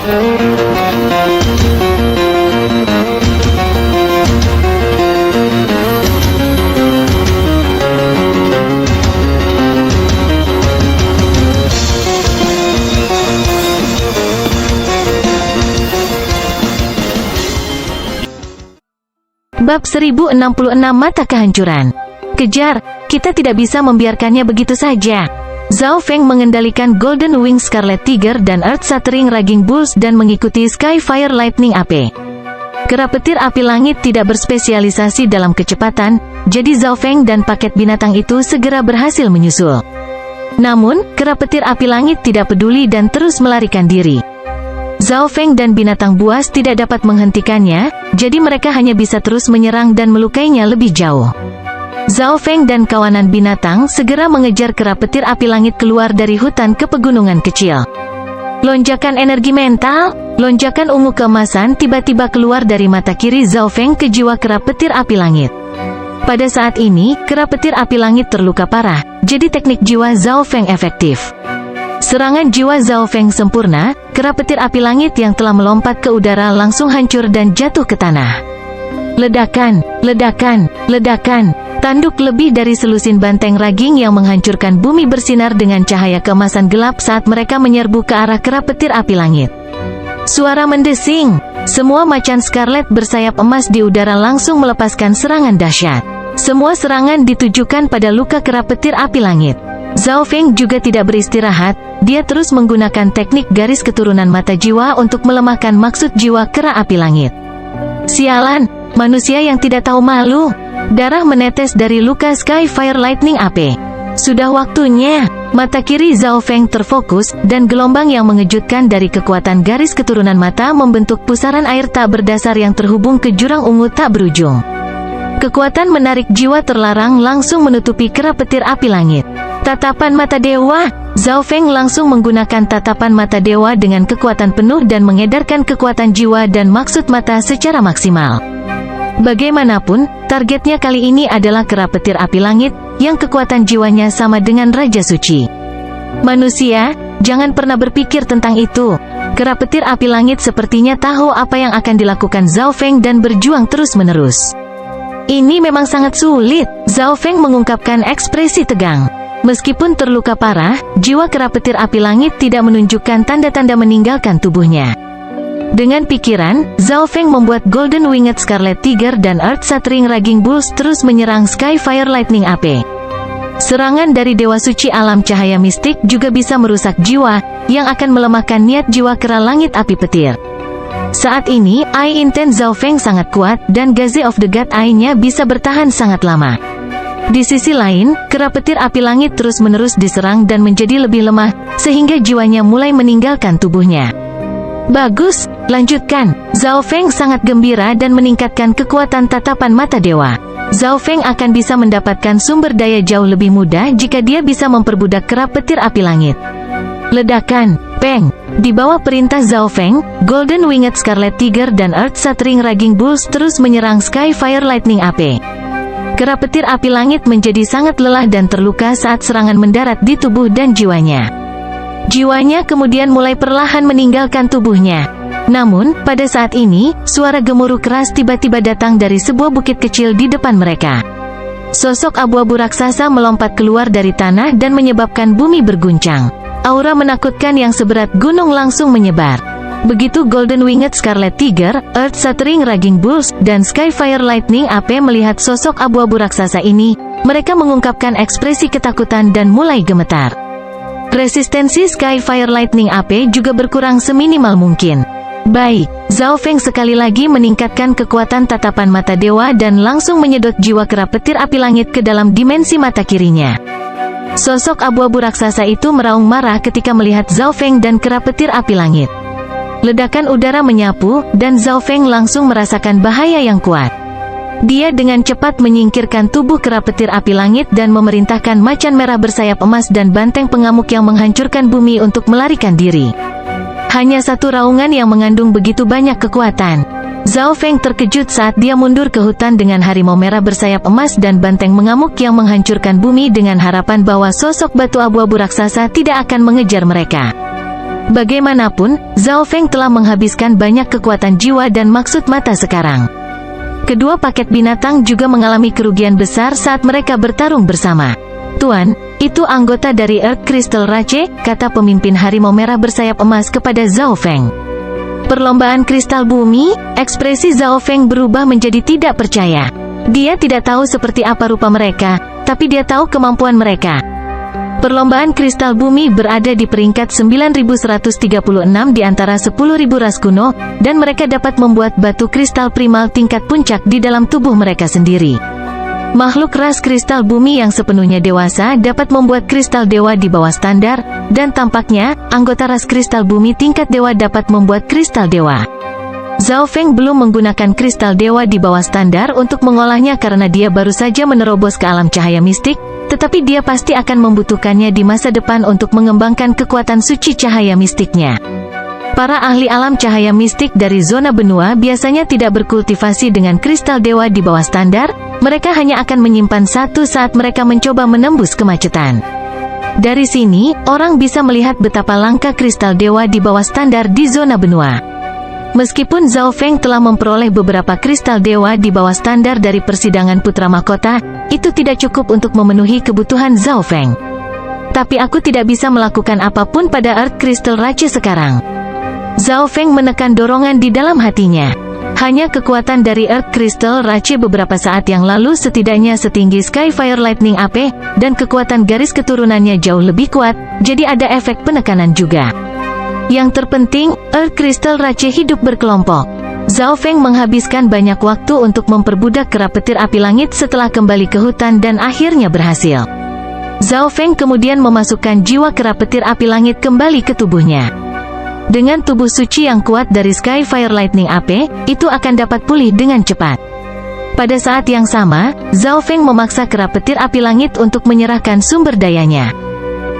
Bab 1066 Mata Kehancuran. Kejar, kita tidak bisa membiarkannya begitu saja. Zhao Feng mengendalikan Golden Wing Scarlet Tiger dan Earth Shattering Raging Bulls dan mengikuti Skyfire Lightning AP. Kera petir api langit tidak berspesialisasi dalam kecepatan, jadi Zhao Feng dan paket binatang itu segera berhasil menyusul. Namun, kera petir api langit tidak peduli dan terus melarikan diri. Zhao Feng dan binatang buas tidak dapat menghentikannya, jadi mereka hanya bisa terus menyerang dan melukainya lebih jauh. Zhao Feng dan kawanan binatang segera mengejar kera petir api langit keluar dari hutan ke pegunungan kecil. Lonjakan energi mental, lonjakan ungu keemasan tiba-tiba keluar dari mata kiri Zhao Feng ke jiwa kera petir api langit. Pada saat ini, kera petir api langit terluka parah, jadi teknik jiwa Zhao Feng efektif. Serangan jiwa Zhao Feng sempurna, kera petir api langit yang telah melompat ke udara langsung hancur dan jatuh ke tanah. Ledakan, ledakan, ledakan, tanduk lebih dari selusin banteng raging yang menghancurkan bumi bersinar dengan cahaya keemasan gelap saat mereka menyerbu ke arah kera petir api langit. Suara mendesing, semua macan scarlet bersayap emas di udara langsung melepaskan serangan dahsyat. Semua serangan ditujukan pada luka kera petir api langit. Zhao Feng juga tidak beristirahat, dia terus menggunakan teknik garis keturunan mata jiwa untuk melemahkan maksud jiwa kera api langit. Sialan, manusia yang tidak tahu malu. Darah menetes dari luka Skyfire Lightning AP. Sudah waktunya. Mata kiri Zhao Feng terfokus, dan gelombang yang mengejutkan dari kekuatan garis keturunan mata membentuk pusaran air tak berdasar yang terhubung ke jurang ungu tak berujung. Kekuatan menarik jiwa terlarang langsung menutupi kera petir api langit. Tatapan mata dewa. Zhao Feng langsung menggunakan tatapan mata dewa dengan kekuatan penuh dan mengedarkan kekuatan jiwa dan maksud mata secara maksimal. Bagaimanapun, targetnya kali ini adalah kera petir api langit, yang kekuatan jiwanya sama dengan Raja Suci. Manusia, jangan pernah berpikir tentang itu. Kera petir api langit sepertinya tahu apa yang akan dilakukan Zhao Feng dan berjuang terus-menerus. Ini memang sangat sulit. Zhao Feng mengungkapkan ekspresi tegang. Meskipun terluka parah, jiwa kera petir api langit tidak menunjukkan tanda-tanda meninggalkan tubuhnya. Dengan pikiran, Zhao Feng membuat Golden Winged Scarlet Tiger dan Earth Shattering Raging Bulls terus menyerang Skyfire Lightning AP. Serangan dari Dewa Suci Alam Cahaya Mistik juga bisa merusak jiwa, yang akan melemahkan niat jiwa kera langit api petir. Saat ini, Eye Intent Zhao Feng sangat kuat, dan Gaze of the God Eye-nya bisa bertahan sangat lama. Di sisi lain, kera petir api langit terus-menerus diserang dan menjadi lebih lemah, sehingga jiwanya mulai meninggalkan tubuhnya. Bagus, lanjutkan. Zhao Feng sangat gembira dan meningkatkan kekuatan tatapan mata dewa. Zhao Feng akan bisa mendapatkan sumber daya jauh lebih mudah jika dia bisa memperbudak kera petir api langit. Ledakan, peng. Di bawah perintah Zhao Feng, Golden Winged Scarlet Tiger dan Earth Shattering Raging Bulls terus menyerang Skyfire Lightning AP. Kera petir api langit menjadi sangat lelah dan terluka saat serangan mendarat di tubuh dan jiwanya. Jiwanya kemudian mulai perlahan meninggalkan tubuhnya. Namun, pada saat ini, suara gemuruh keras tiba-tiba datang dari sebuah bukit kecil di depan mereka. Sosok abu-abu raksasa melompat keluar dari tanah dan menyebabkan bumi berguncang. Aura menakutkan yang seberat gunung langsung menyebar. Begitu Golden Winged Scarlet Tiger, Earth Shattering Raging Bulls, dan Skyfire Lightning AP melihat sosok abu-abu raksasa ini, mereka mengungkapkan ekspresi ketakutan dan mulai gemetar. Resistensi Skyfire Lightning AP juga berkurang seminimal mungkin. Baik, Zhao Feng sekali lagi meningkatkan kekuatan tatapan mata dewa dan langsung menyedot jiwa kera petir api langit ke dalam dimensi mata kirinya. Sosok abu-abu raksasa itu meraung marah ketika melihat Zhao Feng dan kera petir api langit. Ledakan udara menyapu, dan Zhao Feng langsung merasakan bahaya yang kuat. Dia dengan cepat menyingkirkan tubuh kera petir api langit dan memerintahkan macan merah bersayap emas dan banteng pengamuk yang menghancurkan bumi untuk melarikan diri. Hanya satu raungan yang mengandung begitu banyak kekuatan. Zhao Feng terkejut saat dia mundur ke hutan dengan harimau merah bersayap emas dan banteng mengamuk yang menghancurkan bumi dengan harapan bahwa sosok batu abu-abu raksasa tidak akan mengejar mereka. Bagaimanapun, Zhao Feng telah menghabiskan banyak kekuatan jiwa dan maksud mata sekarang. Kedua paket binatang juga mengalami kerugian besar saat mereka bertarung bersama. Tuan, itu anggota dari Earth Crystal Rache, kata pemimpin harimau merah bersayap emas kepada Zhao Feng. Perlombaan kristal bumi, ekspresi Zhao Feng berubah menjadi tidak percaya. Dia tidak tahu seperti apa rupa mereka, tapi dia tahu kemampuan mereka. Perlombaan kristal bumi berada di peringkat 9136 di antara 10.000 ras kuno, dan mereka dapat membuat batu kristal primal tingkat puncak di dalam tubuh mereka sendiri. Makhluk ras kristal bumi yang sepenuhnya dewasa dapat membuat kristal dewa di bawah standar, dan tampaknya, anggota ras kristal bumi tingkat dewa dapat membuat kristal dewa. Zhao Feng belum menggunakan kristal dewa di bawah standar untuk mengolahnya karena dia baru saja menerobos ke alam cahaya mistik, tetapi dia pasti akan membutuhkannya di masa depan untuk mengembangkan kekuatan suci cahaya mistiknya. Para ahli alam cahaya mistik dari zona benua biasanya tidak berkultivasi dengan kristal dewa di bawah standar, mereka hanya akan menyimpan satu saat mereka mencoba menembus kemacetan. Dari sini, orang bisa melihat betapa langka kristal dewa di bawah standar di zona benua. Meskipun Zhao Feng telah memperoleh beberapa kristal dewa di bawah standar dari persidangan putra mahkota, itu tidak cukup untuk memenuhi kebutuhan Zhao Feng. Tapi aku tidak bisa melakukan apapun pada Earth Crystal Rache sekarang. Zhao Feng menekan dorongan di dalam hatinya. Hanya kekuatan dari Earth Crystal Rache beberapa saat yang lalu setidaknya setinggi Skyfire Lightning AP, dan kekuatan garis keturunannya jauh lebih kuat, jadi ada efek penekanan juga. Yang terpenting, Earth Crystal Rache hidup berkelompok. Zhao Feng menghabiskan banyak waktu untuk memperbudak kera petir api langit setelah kembali ke hutan dan akhirnya berhasil. Zhao Feng kemudian memasukkan jiwa kera petir api langit kembali ke tubuhnya. Dengan tubuh suci yang kuat dari Skyfire Lightning AP, itu akan dapat pulih dengan cepat. Pada saat yang sama, Zhao Feng memaksa kera petir api langit untuk menyerahkan sumber dayanya.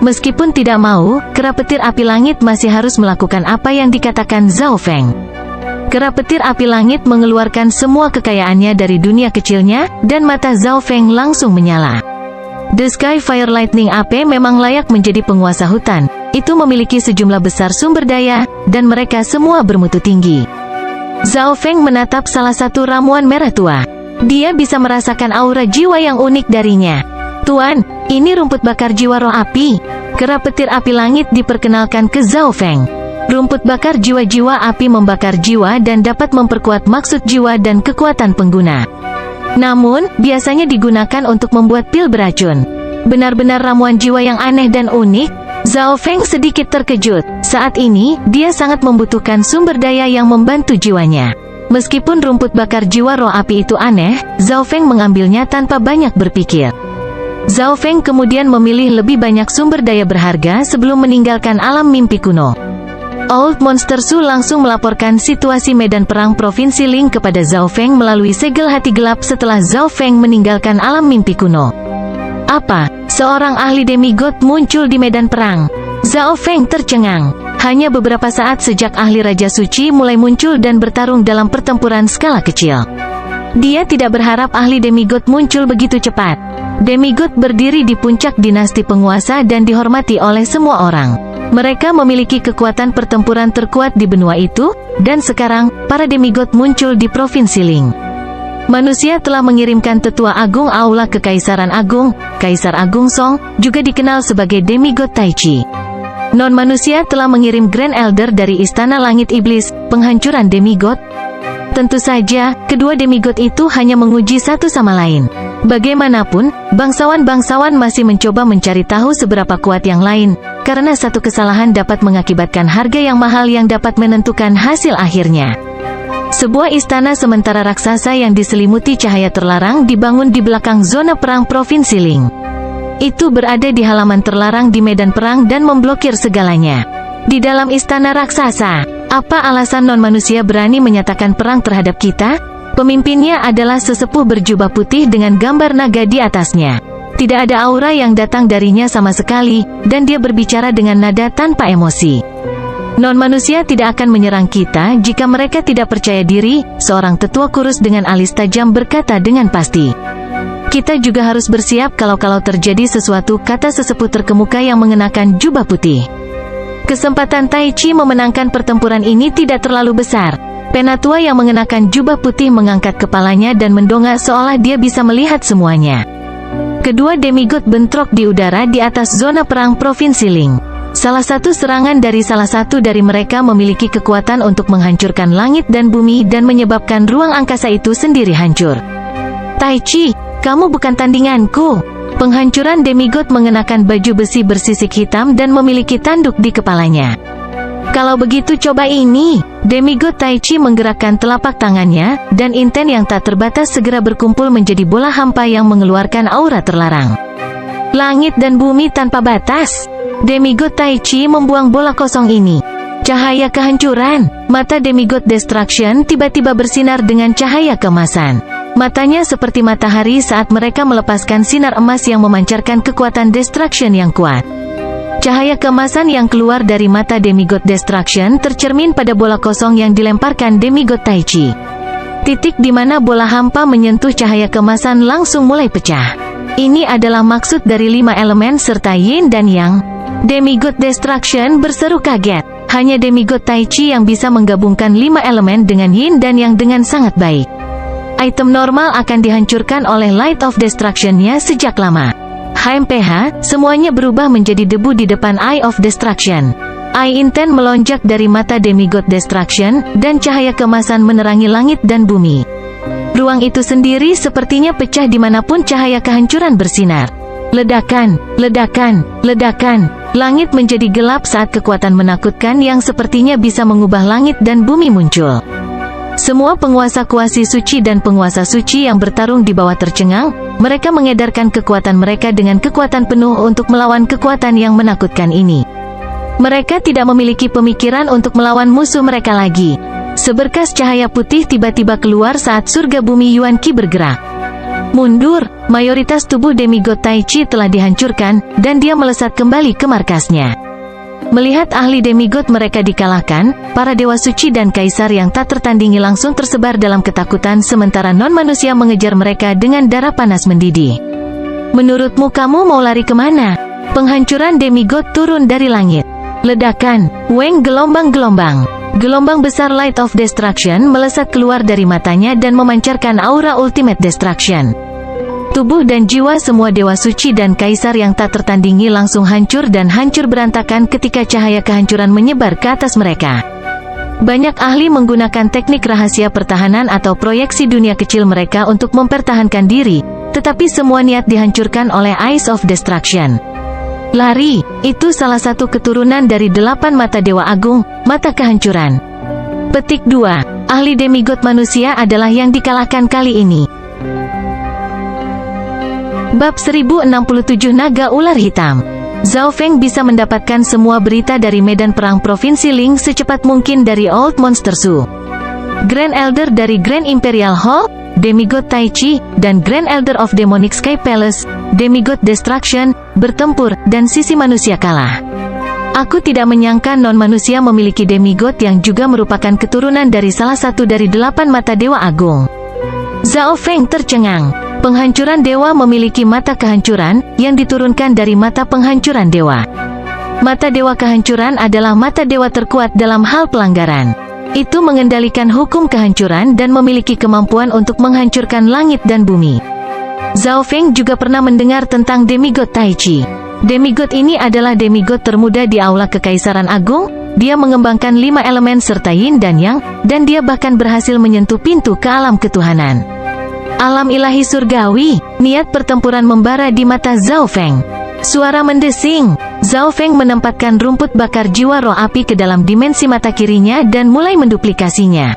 Meskipun tidak mau, kera petir api langit masih harus melakukan apa yang dikatakan Zhao Feng. Kera petir api langit mengeluarkan semua kekayaannya dari dunia kecilnya, dan mata Zhao Feng langsung menyala. The Skyfire Lightning AP memang layak menjadi penguasa hutan. Itu memiliki sejumlah besar sumber daya, dan mereka semua bermutu tinggi. Zhao Feng menatap salah satu ramuan merah tua. Dia bisa merasakan aura jiwa yang unik darinya. Tuan, ini rumput bakar jiwa roh api. Kera petir api langit diperkenalkan ke Zhao Feng. Rumput bakar jiwa-jiwa api membakar jiwa dan dapat memperkuat maksud jiwa dan kekuatan pengguna. Namun, biasanya digunakan untuk membuat pil beracun. Benar-benar ramuan jiwa yang aneh dan unik. Zhao Feng sedikit terkejut. Saat ini, dia sangat membutuhkan sumber daya yang membantu jiwanya. Meskipun rumput bakar jiwa roh api itu aneh, Zhao Feng mengambilnya tanpa banyak berpikir. Zhao Feng kemudian memilih lebih banyak sumber daya berharga sebelum meninggalkan alam mimpi kuno. Old Monster Su langsung melaporkan situasi medan perang Provinsi Ling kepada Zhao Feng melalui segel hati gelap setelah Zhao Feng meninggalkan alam mimpi kuno. Apa? Seorang ahli demigod muncul di medan perang. Zhao Feng tercengang. Hanya beberapa saat sejak ahli Raja Suci mulai muncul dan bertarung dalam pertempuran skala kecil. Dia tidak berharap ahli demigod muncul begitu cepat. Demigod berdiri di puncak dinasti penguasa dan dihormati oleh semua orang. Mereka memiliki kekuatan pertempuran terkuat di benua itu, dan sekarang, para demigod muncul di Provinsi Ling. Manusia telah mengirimkan Tetua Agung Aula Kekaisaran Agung, Kaisar Agung Song, juga dikenal sebagai demigod Tai Chi. Non-manusia telah mengirim Grand Elder dari Istana Langit Iblis, penghancuran demigod. Tentu saja, kedua demigod itu hanya menguji satu sama lain. Bagaimanapun, bangsawan-bangsawan masih mencoba mencari tahu seberapa kuat yang lain, karena satu kesalahan dapat mengakibatkan harga yang mahal yang dapat menentukan hasil akhirnya. Sebuah istana sementara raksasa yang diselimuti cahaya terlarang dibangun di belakang zona perang Provinsi Ling. Itu berada di halaman terlarang di medan perang dan memblokir segalanya. Di dalam istana raksasa, apa alasan non-manusia berani menyatakan perang terhadap kita? Pemimpinnya adalah sesepuh berjubah putih dengan gambar naga di atasnya. Tidak ada aura yang datang darinya sama sekali, dan dia berbicara dengan nada tanpa emosi. Non-manusia tidak akan menyerang kita jika mereka tidak percaya diri, seorang tetua kurus dengan alis tajam berkata dengan pasti. Kita juga harus bersiap kalau terjadi sesuatu, kata sesepuh terkemuka yang mengenakan jubah putih. Kesempatan Tai Chi memenangkan pertempuran ini tidak terlalu besar. Penatua yang mengenakan jubah putih mengangkat kepalanya dan mendongak seolah dia bisa melihat semuanya. Kedua demigod bentrok di udara di atas zona perang Provinsi Ling. Salah satu serangan dari salah satu dari mereka memiliki kekuatan untuk menghancurkan langit dan bumi dan menyebabkan ruang angkasa itu sendiri hancur. Tai Chi, kamu bukan tandinganku. Penghancuran demigod mengenakan baju besi bersisik hitam dan memiliki tanduk di kepalanya. Kalau begitu coba ini. Demigod Tai Chi menggerakkan telapak tangannya, dan inten yang tak terbatas segera berkumpul menjadi bola hampa yang mengeluarkan aura terlarang. Langit dan bumi tanpa batas. Demigod Tai Chi membuang bola kosong ini. Cahaya kehancuran. Mata Demigod Destruction tiba-tiba bersinar dengan cahaya keemasan. Matanya seperti matahari saat mereka melepaskan sinar emas yang memancarkan kekuatan destruction yang kuat. Cahaya keemasan yang keluar dari mata Demigod Destruction tercermin pada bola kosong yang dilemparkan Demigod Tai Chi. Titik di mana bola hampa menyentuh cahaya keemasan langsung mulai pecah. Ini adalah maksud dari 5 elemen serta Yin dan Yang. Demigod Destruction berseru kaget. Hanya Demigod Tai Chi yang bisa menggabungkan 5 elemen dengan Yin dan Yang dengan sangat baik. Item normal akan dihancurkan oleh Light of Destruction-nya sejak lama. HMPH, semuanya berubah menjadi debu di depan Eye of Destruction. Eye Intent melonjak dari mata Demigod Destruction, dan cahaya keemasan menerangi langit dan bumi. Ruang itu sendiri sepertinya pecah dimanapun cahaya kehancuran bersinar. Ledakan, ledakan, ledakan. Langit menjadi gelap saat kekuatan menakutkan yang sepertinya bisa mengubah langit dan bumi muncul. Semua penguasa kuasi suci dan penguasa suci yang bertarung di bawah tercengang. Mereka mengedarkan kekuatan mereka dengan kekuatan penuh untuk melawan kekuatan yang menakutkan ini. Mereka tidak memiliki pemikiran untuk melawan musuh mereka lagi. Seberkas cahaya putih tiba-tiba keluar saat surga bumi Yuan Qi bergerak. Mundur, mayoritas tubuh Demigod Tai Chi telah dihancurkan, dan dia melesat kembali ke markasnya. Melihat ahli demigod mereka dikalahkan, para dewa suci dan kaisar yang tak tertandingi langsung tersebar dalam ketakutan sementara non-manusia mengejar mereka dengan darah panas mendidih. Menurutmu kamu mau lari kemana? Penghancuran demigod turun dari langit. Ledakan, weng gelombang-gelombang. Gelombang besar Light of Destruction melesat keluar dari matanya dan memancarkan aura Ultimate Destruction. Tubuh dan jiwa semua dewa suci dan kaisar yang tak tertandingi langsung hancur dan hancur berantakan ketika cahaya kehancuran menyebar ke atas mereka. Banyak ahli menggunakan teknik rahasia pertahanan atau proyeksi dunia kecil mereka untuk mempertahankan diri, tetapi semua niat dihancurkan oleh Eyes of Destruction. Lari, itu salah satu keturunan dari 8 mata dewa agung, mata kehancuran. Petik 2. Ahli demigod manusia adalah yang dikalahkan kali ini. Bab 1067 Naga Ular Hitam. Zhao Feng bisa mendapatkan semua berita dari medan perang Provinsi Ling secepat mungkin dari Old Monster Su. Grand Elder dari Grand Imperial Hall, Demigod Tai Chi, dan Grand Elder of Demonic Sky Palace, Demigod Destruction, bertempur, dan sisi manusia kalah. Aku tidak menyangka non-manusia memiliki demigod yang juga merupakan keturunan dari salah satu dari 8 mata dewa agung. Zhao Feng tercengang. Penghancuran dewa memiliki mata kehancuran, yang diturunkan dari mata penghancuran dewa. Mata dewa kehancuran adalah mata dewa terkuat dalam hal pelanggaran. Itu mengendalikan hukum kehancuran dan memiliki kemampuan untuk menghancurkan langit dan bumi. Zhao Feng juga pernah mendengar tentang demigod Tai Chi. Demigod ini adalah demigod termuda di Aula Kekaisaran Agung. Dia mengembangkan 5 elemen serta Yin dan Yang, dan dia bahkan berhasil menyentuh pintu ke alam ketuhanan. Alam ilahi surgawi. Niat pertempuran membara di mata Zhao Feng. Suara mendesing. Zhao Feng menempatkan rumput bakar jiwa roh api ke dalam dimensi mata kirinya dan mulai menduplikasinya.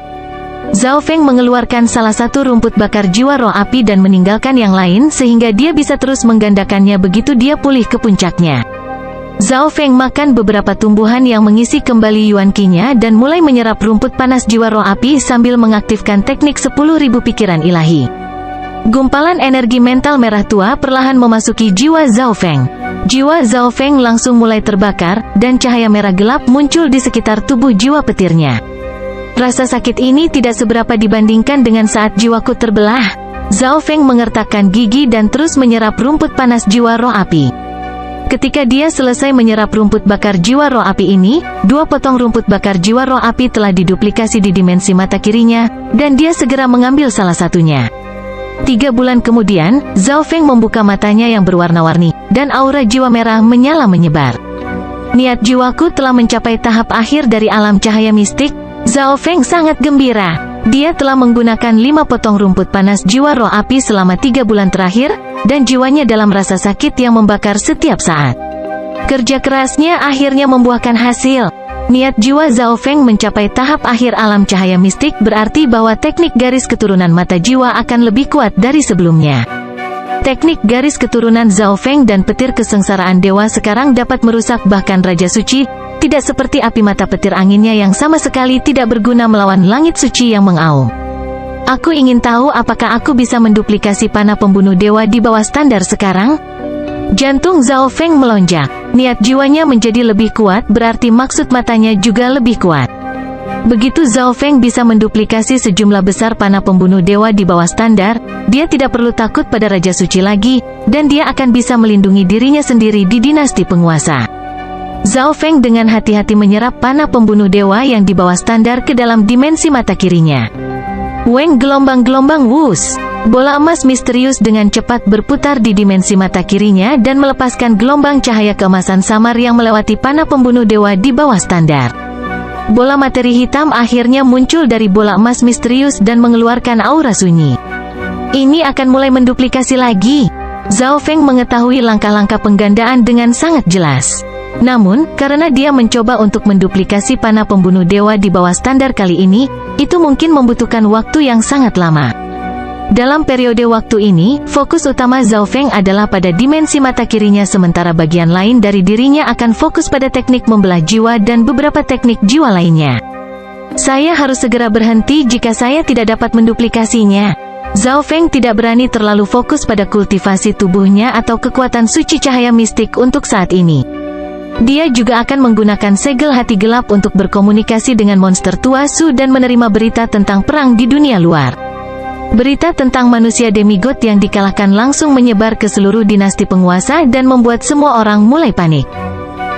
Zhao Feng mengeluarkan salah satu rumput bakar jiwa roh api dan meninggalkan yang lain sehingga dia bisa terus menggandakannya begitu dia pulih ke puncaknya. Zhao Feng makan beberapa tumbuhan yang mengisi kembali Yuan Qi-nya dan mulai menyerap rumput panas jiwa roh api sambil mengaktifkan teknik 10.000 pikiran ilahi. Gumpalan energi mental merah tua perlahan memasuki jiwa Zhao Feng. Jiwa Zhao Feng langsung mulai terbakar, dan cahaya merah gelap muncul di sekitar tubuh jiwa petirnya. Rasa sakit ini tidak seberapa dibandingkan dengan saat jiwaku terbelah. Zhao Feng mengertakkan gigi dan terus menyerap rumput panas jiwa roh api. Ketika dia selesai menyerap rumput bakar jiwa roh api ini, 2 potong rumput bakar jiwa roh api telah diduplikasi di dimensi mata kirinya, dan dia segera mengambil salah satunya. 3 bulan kemudian, Zhao Feng membuka matanya yang berwarna-warni, dan aura jiwa merah menyala menyebar. Niat jiwaku telah mencapai tahap akhir dari alam cahaya mistik. Zhao Feng sangat gembira. Dia telah menggunakan 5 potong rumput panas jiwa roh api selama 3 bulan terakhir, dan jiwanya dalam rasa sakit yang membakar setiap saat. Kerja kerasnya akhirnya membuahkan hasil. Niat jiwa Zhao Feng mencapai tahap akhir alam cahaya mistik berarti bahwa teknik garis keturunan mata jiwa akan lebih kuat dari sebelumnya. Teknik garis keturunan Zhao Feng dan petir kesengsaraan dewa sekarang dapat merusak bahkan Raja Suci, tidak seperti api mata petir anginnya yang sama sekali tidak berguna melawan langit suci yang mengaum. Aku ingin tahu apakah aku bisa menduplikasi panah pembunuh dewa di bawah standar sekarang? Jantung Zhao Feng melonjak. Niat jiwanya menjadi lebih kuat berarti maksud matanya juga lebih kuat. Begitu Zhao Feng bisa menduplikasi sejumlah besar panah pembunuh dewa di bawah standar, dia tidak perlu takut pada Raja Suci lagi, dan dia akan bisa melindungi dirinya sendiri di dinasti penguasa. Zhao Feng dengan hati-hati menyerap panah pembunuh dewa yang di bawah standar ke dalam dimensi mata kirinya. Weng gelombang-gelombang wus. Bola emas misterius dengan cepat berputar di dimensi mata kirinya dan melepaskan gelombang cahaya keemasan samar yang melewati panah pembunuh dewa di bawah standar. Bola materi hitam akhirnya muncul dari bola emas misterius dan mengeluarkan aura sunyi. Ini akan mulai menduplikasi lagi. Zhao Feng mengetahui langkah-langkah penggandaan dengan sangat jelas. Namun, karena dia mencoba untuk menduplikasi panah pembunuh dewa di bawah standar kali ini, itu mungkin membutuhkan waktu yang sangat lama. Dalam periode waktu ini, fokus utama Zhao Feng adalah pada dimensi mata kirinya sementara bagian lain dari dirinya akan fokus pada teknik membelah jiwa dan beberapa teknik jiwa lainnya. Saya harus segera berhenti jika saya tidak dapat menduplikasinya. Zhao Feng tidak berani terlalu fokus pada kultivasi tubuhnya atau kekuatan suci cahaya mistik untuk saat ini. Dia juga akan menggunakan segel hati gelap untuk berkomunikasi dengan monster tua Su dan menerima berita tentang perang di dunia luar. Berita tentang manusia demigod yang dikalahkan langsung menyebar ke seluruh dinasti penguasa dan membuat semua orang mulai panik.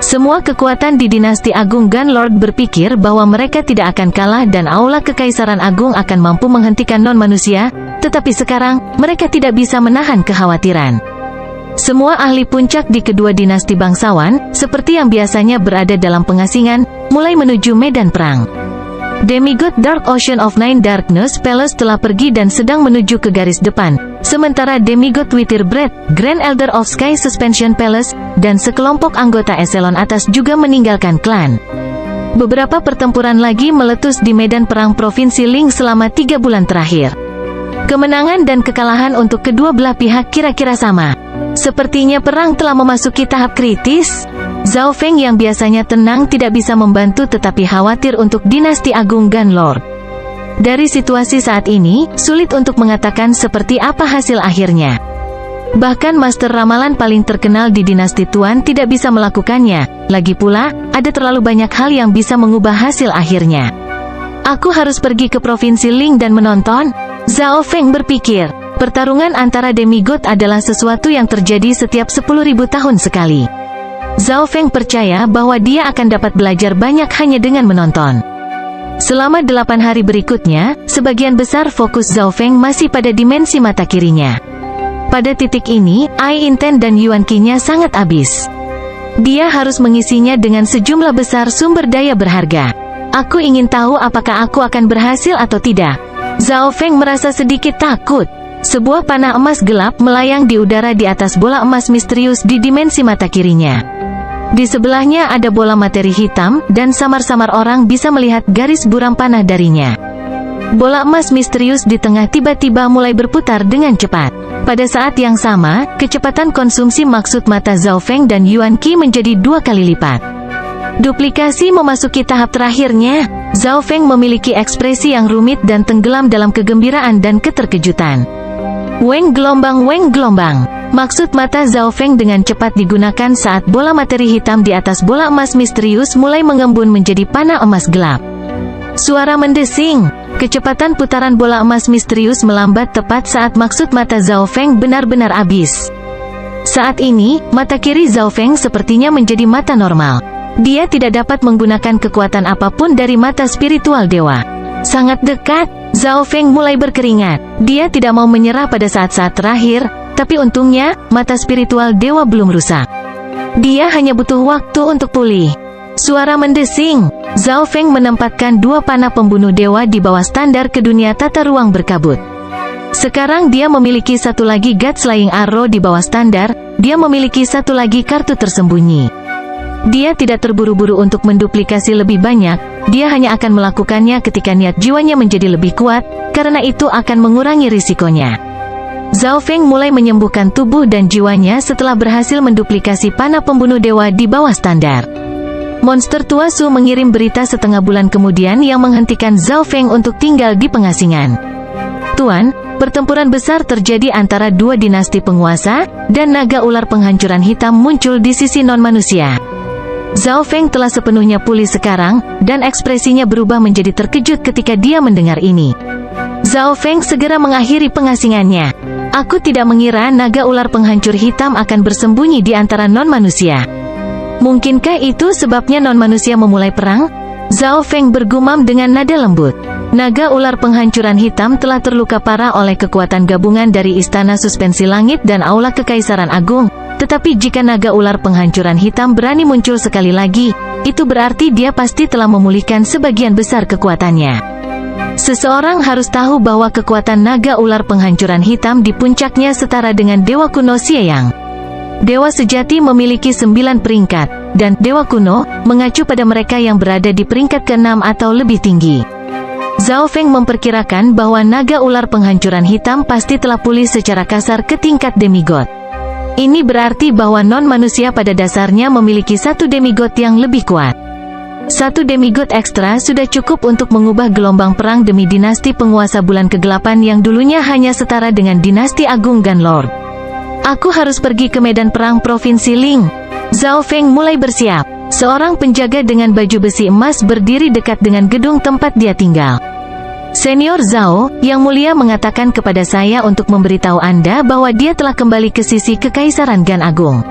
Semua kekuatan di dinasti Agung Gunlord berpikir bahwa mereka tidak akan kalah dan aula Kekaisaran Agung akan mampu menghentikan non-manusia, tetapi sekarang, mereka tidak bisa menahan kekhawatiran. Semua ahli puncak di kedua dinasti bangsawan, seperti yang biasanya berada dalam pengasingan, mulai menuju medan perang. Demigod Dark Ocean of Nine Darkness Palace telah pergi dan sedang menuju ke garis depan, sementara Demigod Witherbread, Grand Elder of Sky Suspension Palace, dan sekelompok anggota eselon atas juga meninggalkan klan. Beberapa pertempuran lagi meletus di medan perang Provinsi Ling selama 3 bulan terakhir. Kemenangan dan kekalahan untuk kedua belah pihak kira-kira sama. Sepertinya perang telah memasuki tahap kritis. Zhao Feng yang biasanya tenang tidak bisa membantu tetapi khawatir untuk dinasti Agung Gunlord. Dari situasi saat ini, sulit untuk mengatakan seperti apa hasil akhirnya. Bahkan Master Ramalan paling terkenal di dinasti Tuan tidak bisa melakukannya. Lagi pula, ada terlalu banyak hal yang bisa mengubah hasil akhirnya. Aku harus pergi ke Provinsi Ling dan menonton. Zhao Feng berpikir, pertarungan antara demigod adalah sesuatu yang terjadi setiap 10.000 tahun sekali. Zhao Feng percaya bahwa dia akan dapat belajar banyak hanya dengan menonton. Selama 8 hari berikutnya, sebagian besar fokus Zhao Feng masih pada dimensi mata kirinya. Pada titik ini, Ai Inten dan Yuan Qi-nya sangat habis. Dia harus mengisinya dengan sejumlah besar sumber daya berharga. Aku ingin tahu apakah aku akan berhasil atau tidak. Zhao Feng merasa sedikit takut. Sebuah panah emas gelap melayang di udara di atas bola emas misterius di dimensi mata kirinya. Di sebelahnya ada bola materi hitam, dan samar-samar orang bisa melihat garis buram panah darinya. Bola emas misterius di tengah tiba-tiba mulai berputar dengan cepat. Pada saat yang sama, kecepatan konsumsi maksud mata Zhao Feng dan Yuan Qi menjadi 2 kali lipat. Duplikasi memasuki tahap terakhirnya. Zhao Feng memiliki ekspresi yang rumit dan tenggelam dalam kegembiraan dan keterkejutan. Weng gelombang, weng gelombang. Maksud mata Zhao Feng dengan cepat digunakan saat bola materi hitam di atas bola emas misterius mulai mengembun menjadi panah emas gelap. Suara mendesing. Kecepatan putaran bola emas misterius melambat tepat saat maksud mata Zhao Feng benar-benar habis. Saat ini, mata kiri Zhao Feng sepertinya menjadi mata normal. Dia tidak dapat menggunakan kekuatan apapun dari mata spiritual dewa. Sangat dekat, Zhao Feng mulai berkeringat. Dia tidak mau menyerah pada saat-saat terakhir, tapi untungnya, mata spiritual dewa belum rusak. Dia hanya butuh waktu untuk pulih. Suara mendesing. Zhao Feng menempatkan 2 panah pembunuh dewa di bawah standar ke dunia tata ruang berkabut. Sekarang dia memiliki satu lagi God Slaying Arrow di bawah standar, dia memiliki satu lagi kartu tersembunyi. Dia tidak terburu-buru untuk menduplikasi lebih banyak, dia hanya akan melakukannya ketika niat jiwanya menjadi lebih kuat, karena itu akan mengurangi risikonya. Zhao Feng mulai menyembuhkan tubuh dan jiwanya setelah berhasil menduplikasi panah pembunuh dewa di bawah standar. Monster tua Su mengirim berita setengah bulan kemudian yang menghentikan Zhao Feng untuk tinggal di pengasingan. Tuan, pertempuran besar terjadi antara 2 dinasti penguasa, dan naga ular penghancuran hitam muncul di sisi non-manusia. Zhao Feng telah sepenuhnya pulih sekarang, dan ekspresinya berubah menjadi terkejut ketika dia mendengar ini. Zhao Feng segera mengakhiri pengasingannya. Aku tidak mengira naga ular penghancur hitam akan bersembunyi di antara non-manusia. Mungkinkah itu sebabnya non-manusia memulai perang? Zhao Feng bergumam dengan nada lembut. Naga ular penghancuran hitam telah terluka parah oleh kekuatan gabungan dari Istana Suspensi Langit dan Aula Kekaisaran Agung, tetapi jika naga ular penghancuran hitam berani muncul sekali lagi, itu berarti dia pasti telah memulihkan sebagian besar kekuatannya. Seseorang harus tahu bahwa kekuatan naga ular penghancuran hitam di puncaknya setara dengan Dewa Kuno Xieyang. Dewa sejati memiliki 9 peringkat, dan Dewa Kuno mengacu pada mereka yang berada di peringkat ke-6 atau lebih tinggi. Zhao Feng memperkirakan bahwa naga ular penghancuran hitam pasti telah pulih secara kasar ke tingkat demigod. Ini berarti bahwa non-manusia pada dasarnya memiliki 1 demigod yang lebih kuat. 1 demigod ekstra sudah cukup untuk mengubah gelombang perang demi dinasti penguasa bulan kegelapan yang dulunya hanya setara dengan dinasti Agung Gunlord. Aku harus pergi ke medan perang Provinsi Ling. Zhao Feng mulai bersiap. Seorang penjaga dengan baju besi emas berdiri dekat dengan gedung tempat dia tinggal. Senior Zhao, Yang Mulia mengatakan kepada saya untuk memberitahu Anda bahwa dia telah kembali ke sisi Kekaisaran Gan Agung.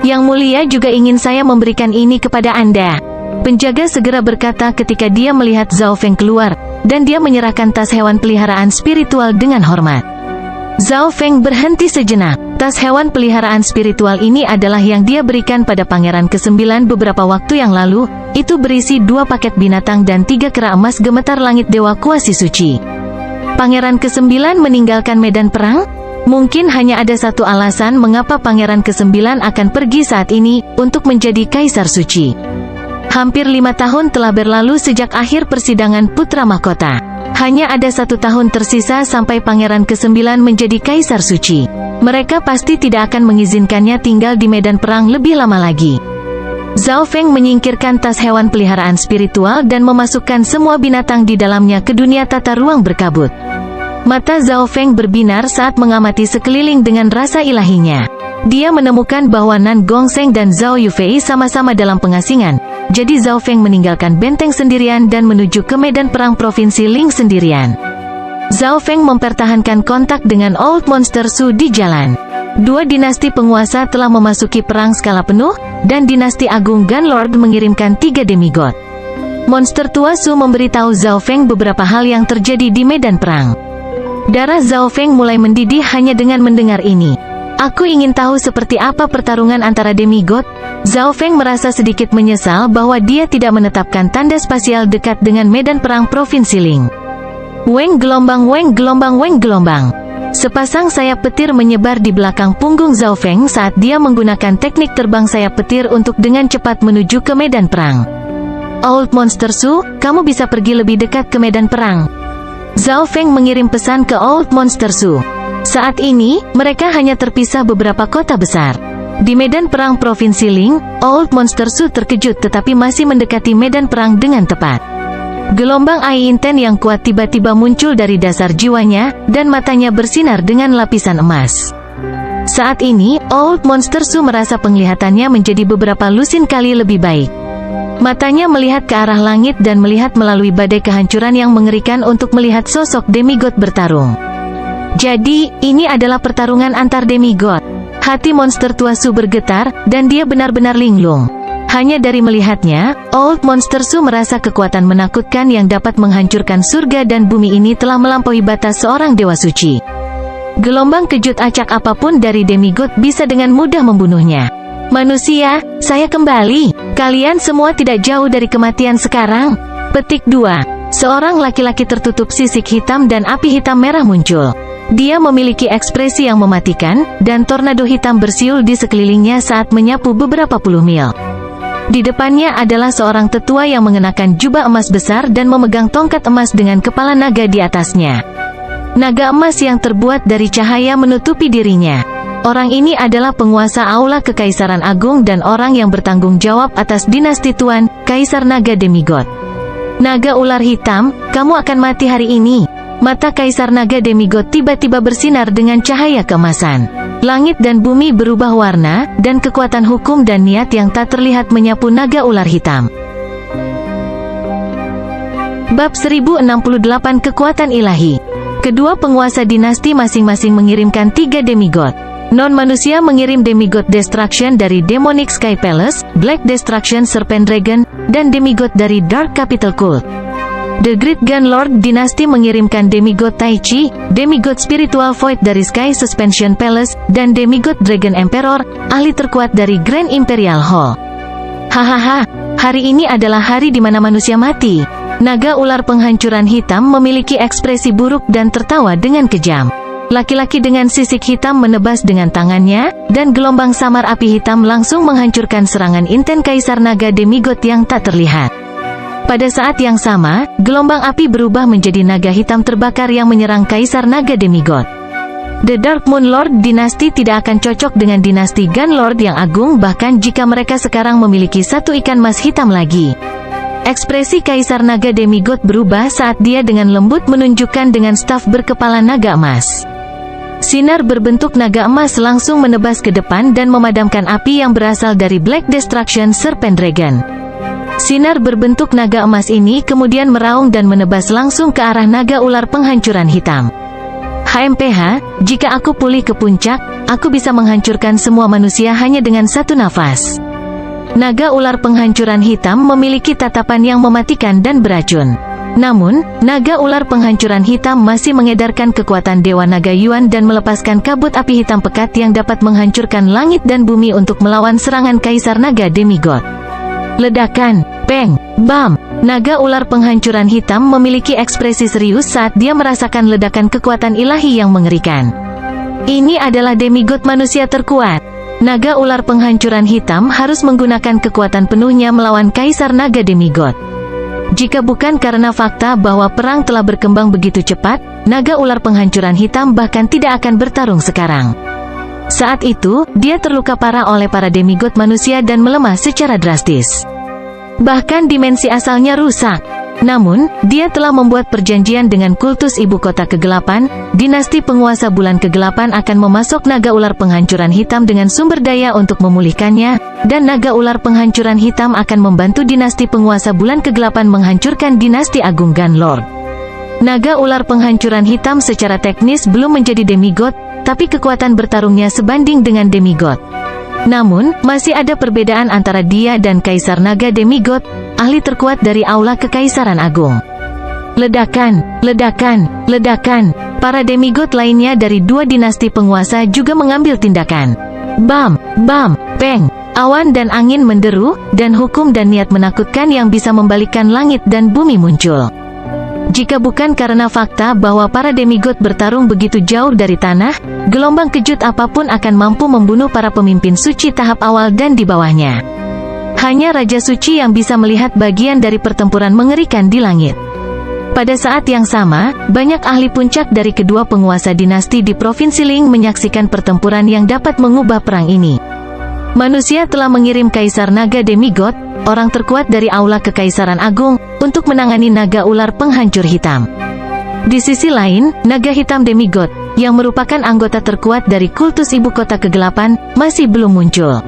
Yang Mulia juga ingin saya memberikan ini kepada Anda. Penjaga segera berkata ketika dia melihat Zhao Feng keluar, dan dia menyerahkan tas hewan peliharaan spiritual dengan hormat. Zhao Feng berhenti sejenak. Tas hewan peliharaan spiritual ini adalah yang dia berikan pada Pangeran ke-9 beberapa waktu yang lalu. Itu berisi 2 paket binatang dan 3 kera emas gemetar langit dewa kuasi suci. Pangeran ke-9 meninggalkan medan perang? Mungkin hanya ada satu alasan mengapa Pangeran ke-9 akan pergi saat ini, untuk menjadi Kaisar Suci. Hampir 5 tahun telah berlalu sejak akhir persidangan Putra Mahkota. Hanya ada 1 tahun tersisa sampai Pangeran ke-9 menjadi Kaisar Suci. Mereka pasti tidak akan mengizinkannya tinggal di medan perang lebih lama lagi. Zhao Feng menyingkirkan tas hewan peliharaan spiritual dan memasukkan semua binatang di dalamnya ke dunia tata ruang berkabut. Mata Zhao Feng berbinar saat mengamati sekeliling dengan rasa ilahinya. Dia menemukan bahwa Nan Gongsheng dan Zhao Yufei sama-sama dalam pengasingan. Jadi Zhao Feng meninggalkan benteng sendirian dan menuju ke medan perang Provinsi Ling sendirian. Zhao Feng mempertahankan kontak dengan Old Monster Su di jalan. 2 dinasti penguasa telah memasuki perang skala penuh, dan dinasti Agung Gunlord mengirimkan 3 demigod. Monster tua Su memberitahu Zhao Feng beberapa hal yang terjadi di medan perang. Darah Zhao Feng mulai mendidih hanya dengan mendengar ini. Aku ingin tahu seperti apa pertarungan antara demigod. Zhao Feng merasa sedikit menyesal bahwa dia tidak menetapkan tanda spasial dekat dengan medan perang Provinsi Ling. Weng gelombang, weng gelombang, weng gelombang. Sepasang sayap petir menyebar di belakang punggung Zhao Feng saat dia menggunakan teknik terbang sayap petir untuk dengan cepat menuju ke medan perang. Old Monster Su, kamu bisa pergi lebih dekat ke medan perang. Zhao Feng mengirim pesan ke Old Monster Su. Saat ini, mereka hanya terpisah beberapa kota besar. Di medan perang Provinsi Ling, Old Monster Su terkejut tetapi masih mendekati medan perang dengan tepat. Gelombang air inten yang kuat tiba-tiba muncul dari dasar jiwanya, dan matanya bersinar dengan lapisan emas. Saat ini, Old Monster Su merasa penglihatannya menjadi beberapa lusin kali lebih baik. Matanya melihat ke arah langit dan melihat melalui badai kehancuran yang mengerikan untuk melihat sosok demigod bertarung. Jadi, ini adalah pertarungan antar demigod. Hati monster tua Su bergetar, dan dia benar-benar linglung. Hanya dari melihatnya, Old Monster Su merasa kekuatan menakutkan yang dapat menghancurkan surga dan bumi ini telah melampaui batas seorang dewa suci. Gelombang kejut acak apapun dari demigod bisa dengan mudah membunuhnya. Manusia, saya kembali. Kalian semua tidak jauh dari kematian sekarang. Petik 2. Seorang laki-laki tertutup sisik hitam dan api hitam merah muncul. Dia memiliki ekspresi yang mematikan, dan tornado hitam bersiul di sekelilingnya saat menyapu beberapa puluh mil. Di depannya adalah seorang tetua yang mengenakan jubah emas besar dan memegang tongkat emas dengan kepala naga di atasnya. Naga emas yang terbuat dari cahaya menutupi dirinya. Orang ini adalah penguasa Aula Kekaisaran Agung dan orang yang bertanggung jawab atas dinasti Tuan, Kaisar Naga Demigod. Naga ular hitam, kamu akan mati hari ini. Mata Kaisar Naga Demigod tiba-tiba bersinar dengan cahaya keemasan. Langit dan bumi berubah warna, dan kekuatan hukum dan niat yang tak terlihat menyapu naga ular hitam. Bab 1068 Kekuatan Ilahi. Kedua penguasa dinasti masing-masing mengirimkan 3 demigod. Non-manusia mengirim demigod Destruction dari Demonic Sky Palace, Black Destruction Serpent Dragon, dan demigod dari Dark Capital Cult. The Great Gun Lord dinasti mengirimkan demigod Tai Chi, demigod Spiritual Void dari Sky Suspension Palace, dan demigod Dragon Emperor, ahli terkuat dari Grand Imperial Hall. Hahaha, hari ini adalah hari di mana manusia mati. Naga ular penghancuran hitam memiliki ekspresi buruk dan tertawa dengan kejam. Laki-laki dengan sisik hitam menebas dengan tangannya, dan gelombang samar api hitam langsung menghancurkan serangan intens Kaisar Naga Demigod yang tak terlihat. Pada saat yang sama, gelombang api berubah menjadi naga hitam terbakar yang menyerang Kaisar Naga Demigod. The Dark Moon Lord dinasti tidak akan cocok dengan dinasti Gun Lord yang agung bahkan jika mereka sekarang memiliki satu ikan mas hitam lagi. Ekspresi Kaisar Naga Demigod berubah saat dia dengan lembut menunjukkan dengan staf berkepala naga emas. Sinar berbentuk naga emas langsung menebas ke depan dan memadamkan api yang berasal dari Black Destruction Serpent Dragon. Sinar berbentuk naga emas ini kemudian meraung dan menebas langsung ke arah naga ular penghancuran hitam. HMPH, jika aku pulih ke puncak, aku bisa menghancurkan semua manusia hanya dengan satu nafas. Naga ular penghancuran hitam memiliki tatapan yang mematikan dan beracun. Namun, naga ular penghancuran hitam masih mengedarkan kekuatan Dewa Naga Yuan dan melepaskan kabut api hitam pekat yang dapat menghancurkan langit dan bumi untuk melawan serangan Kaisar Naga Demigod. Ledakan, peng, bam. Naga ular penghancuran hitam memiliki ekspresi serius saat dia merasakan ledakan kekuatan ilahi yang mengerikan. Ini adalah demigod manusia terkuat. Naga ular penghancuran hitam harus menggunakan kekuatan penuhnya melawan Kaisar Naga Demigod. Jika bukan karena fakta bahwa perang telah berkembang begitu cepat, naga ular penghancuran hitam bahkan tidak akan bertarung sekarang. Saat itu, dia terluka parah oleh para demigod manusia dan melemah secara drastis. Bahkan dimensi asalnya rusak. Namun, dia telah membuat perjanjian dengan kultus ibu kota kegelapan. Dinasti penguasa bulan kegelapan akan memasok naga ular penghancuran hitam dengan sumber daya untuk memulihkannya, dan naga ular penghancuran hitam akan membantu dinasti penguasa bulan kegelapan menghancurkan dinasti agung Gun Lord. Naga ular penghancuran hitam secara teknis belum menjadi demigod, tapi kekuatan bertarungnya sebanding dengan demigod. Namun, masih ada perbedaan antara dia dan Kaisar Naga Demigod, ahli terkuat dari Aula Kekaisaran Agung. Ledakan, ledakan, ledakan. Para demigod lainnya dari dua dinasti penguasa juga mengambil tindakan. Bam, bam, peng. Awan dan angin menderu, dan hukum dan niat menakutkan yang bisa membalikkan langit dan bumi muncul. Jika bukan karena fakta bahwa para demigod bertarung begitu jauh dari tanah, gelombang kejut apapun akan mampu membunuh para pemimpin suci tahap awal dan di bawahnya. Hanya Raja Suci yang bisa melihat bagian dari pertempuran mengerikan di langit. Pada saat yang sama, banyak ahli puncak dari kedua penguasa dinasti di Provinsi Ling menyaksikan pertempuran yang dapat mengubah perang ini. Manusia telah mengirim Kaisar Naga Demigod, orang terkuat dari Aula Kekaisaran Agung, untuk menangani naga ular penghancur hitam. Di sisi lain, naga hitam Demigod, yang merupakan anggota terkuat dari kultus ibu kota kegelapan, masih belum muncul.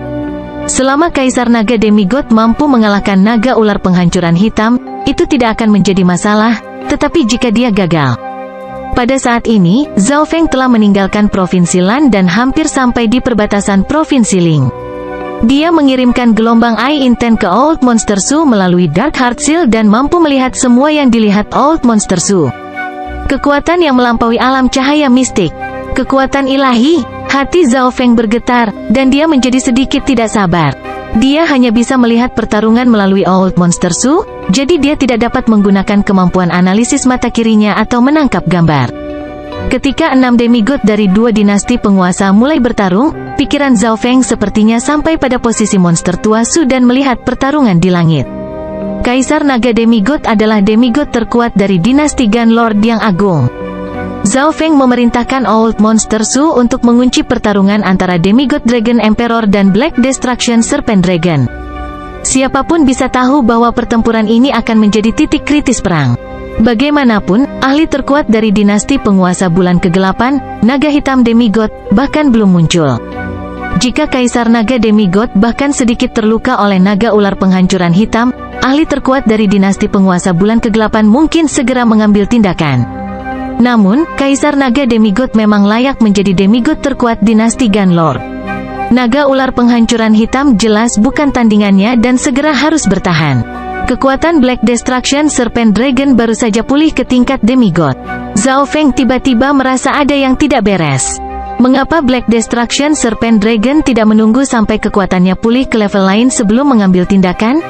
Selama Kaisar Naga Demigod mampu mengalahkan naga ular penghancuran hitam, itu tidak akan menjadi masalah, tetapi jika dia gagal, Pada saat ini, Zhao Feng telah meninggalkan Provinsi Lan dan hampir sampai di perbatasan Provinsi Ling. Dia mengirimkan gelombang Eye Intent ke Old Monster Su melalui Dark Heart Seal dan mampu melihat semua yang dilihat Old Monster Su. Kekuatan yang melampaui alam cahaya mistik. Kekuatan ilahi. Hati Zhao Feng bergetar, dan dia menjadi sedikit tidak sabar. Dia hanya bisa melihat pertarungan melalui Old Monster Su, jadi dia tidak dapat menggunakan kemampuan analisis mata kirinya atau menangkap gambar. Ketika 6 demigod dari 2 dinasti penguasa mulai bertarung, pikiran Zhao Feng sepertinya sampai pada posisi monster tua Su dan melihat pertarungan di langit. Kaisar Naga Demigod adalah demigod terkuat dari dinasti Gun Lord yang agung. Zhao Feng memerintahkan Old Monster Su untuk mengunci pertarungan antara Demigod Dragon Emperor dan Black Destruction Serpent Dragon. Siapapun bisa tahu bahwa pertempuran ini akan menjadi titik kritis perang. Bagaimanapun, ahli terkuat dari dinasti penguasa bulan kegelapan, Naga Hitam Demigod, bahkan belum muncul. Jika Kaisar Naga Demigod bahkan sedikit terluka oleh naga ular penghancuran hitam, ahli terkuat dari dinasti penguasa bulan kegelapan mungkin segera mengambil tindakan. Namun, Kaisar Naga Demigod memang layak menjadi demigod terkuat dinasti Gun Lord. Naga ular penghancuran hitam jelas bukan tandingannya dan segera harus bertahan. Kekuatan Black Destruction Serpent Dragon baru saja pulih ke tingkat demigod. Zhao Feng tiba-tiba merasa ada yang tidak beres. Mengapa Black Destruction Serpent Dragon tidak menunggu sampai kekuatannya pulih ke level lain sebelum mengambil tindakan?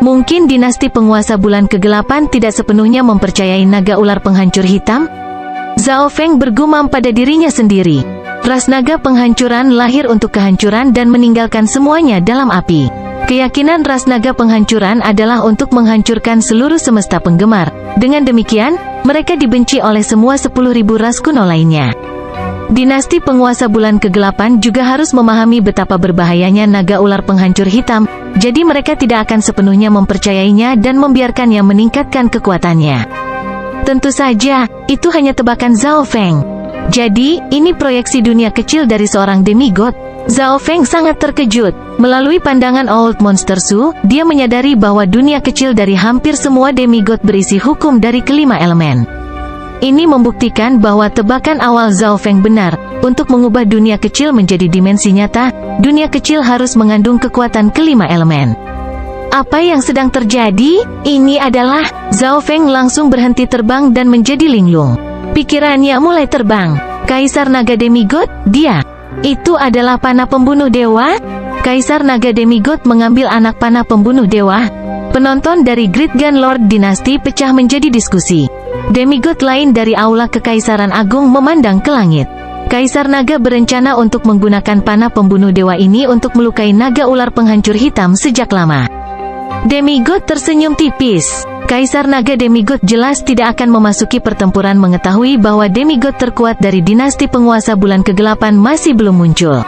Mungkin dinasti penguasa bulan kegelapan tidak sepenuhnya mempercayai naga ular penghancur hitam? Zhao Feng bergumam pada dirinya sendiri. Ras naga penghancuran lahir untuk kehancuran dan meninggalkan semuanya dalam api. Keyakinan ras naga penghancuran adalah untuk menghancurkan seluruh semesta penggemar. Dengan demikian, mereka dibenci oleh semua 10.000 ras kuno lainnya. Dinasti penguasa bulan kegelapan juga harus memahami betapa berbahayanya naga ular penghancur hitam, jadi mereka tidak akan sepenuhnya mempercayainya dan membiarkannya meningkatkan kekuatannya. Tentu saja, itu hanya tebakan Zhao Feng. Jadi, ini proyeksi dunia kecil dari seorang demigod. Zhao Feng sangat terkejut. Melalui pandangan Old Monster Su, dia menyadari bahwa dunia kecil dari hampir semua demigod berisi hukum dari kelima elemen. Ini membuktikan bahwa tebakan awal Zhao Feng benar. Untuk mengubah dunia kecil menjadi dimensi nyata, dunia kecil harus mengandung kekuatan kelima elemen. Apa yang sedang terjadi? Ini adalah... Zhao Feng langsung berhenti terbang dan menjadi linglung. Pikirannya mulai terbang. Kaisar Naga Demigod, dia. Itu adalah panah pembunuh dewa? Kaisar Naga Demigod mengambil anak panah pembunuh dewa. Penonton dari Great Gun Lord Dynasty pecah menjadi diskusi. Demigod lain dari Aula Kekaisaran Agung memandang ke langit. Kaisar Naga berencana untuk menggunakan panah pembunuh dewa ini untuk melukai naga ular penghancur hitam sejak lama. Demigod tersenyum tipis. Kaisar Naga Demigod jelas tidak akan memasuki pertempuran mengetahui bahwa demigod terkuat dari dinasti penguasa bulan kegelapan masih belum muncul.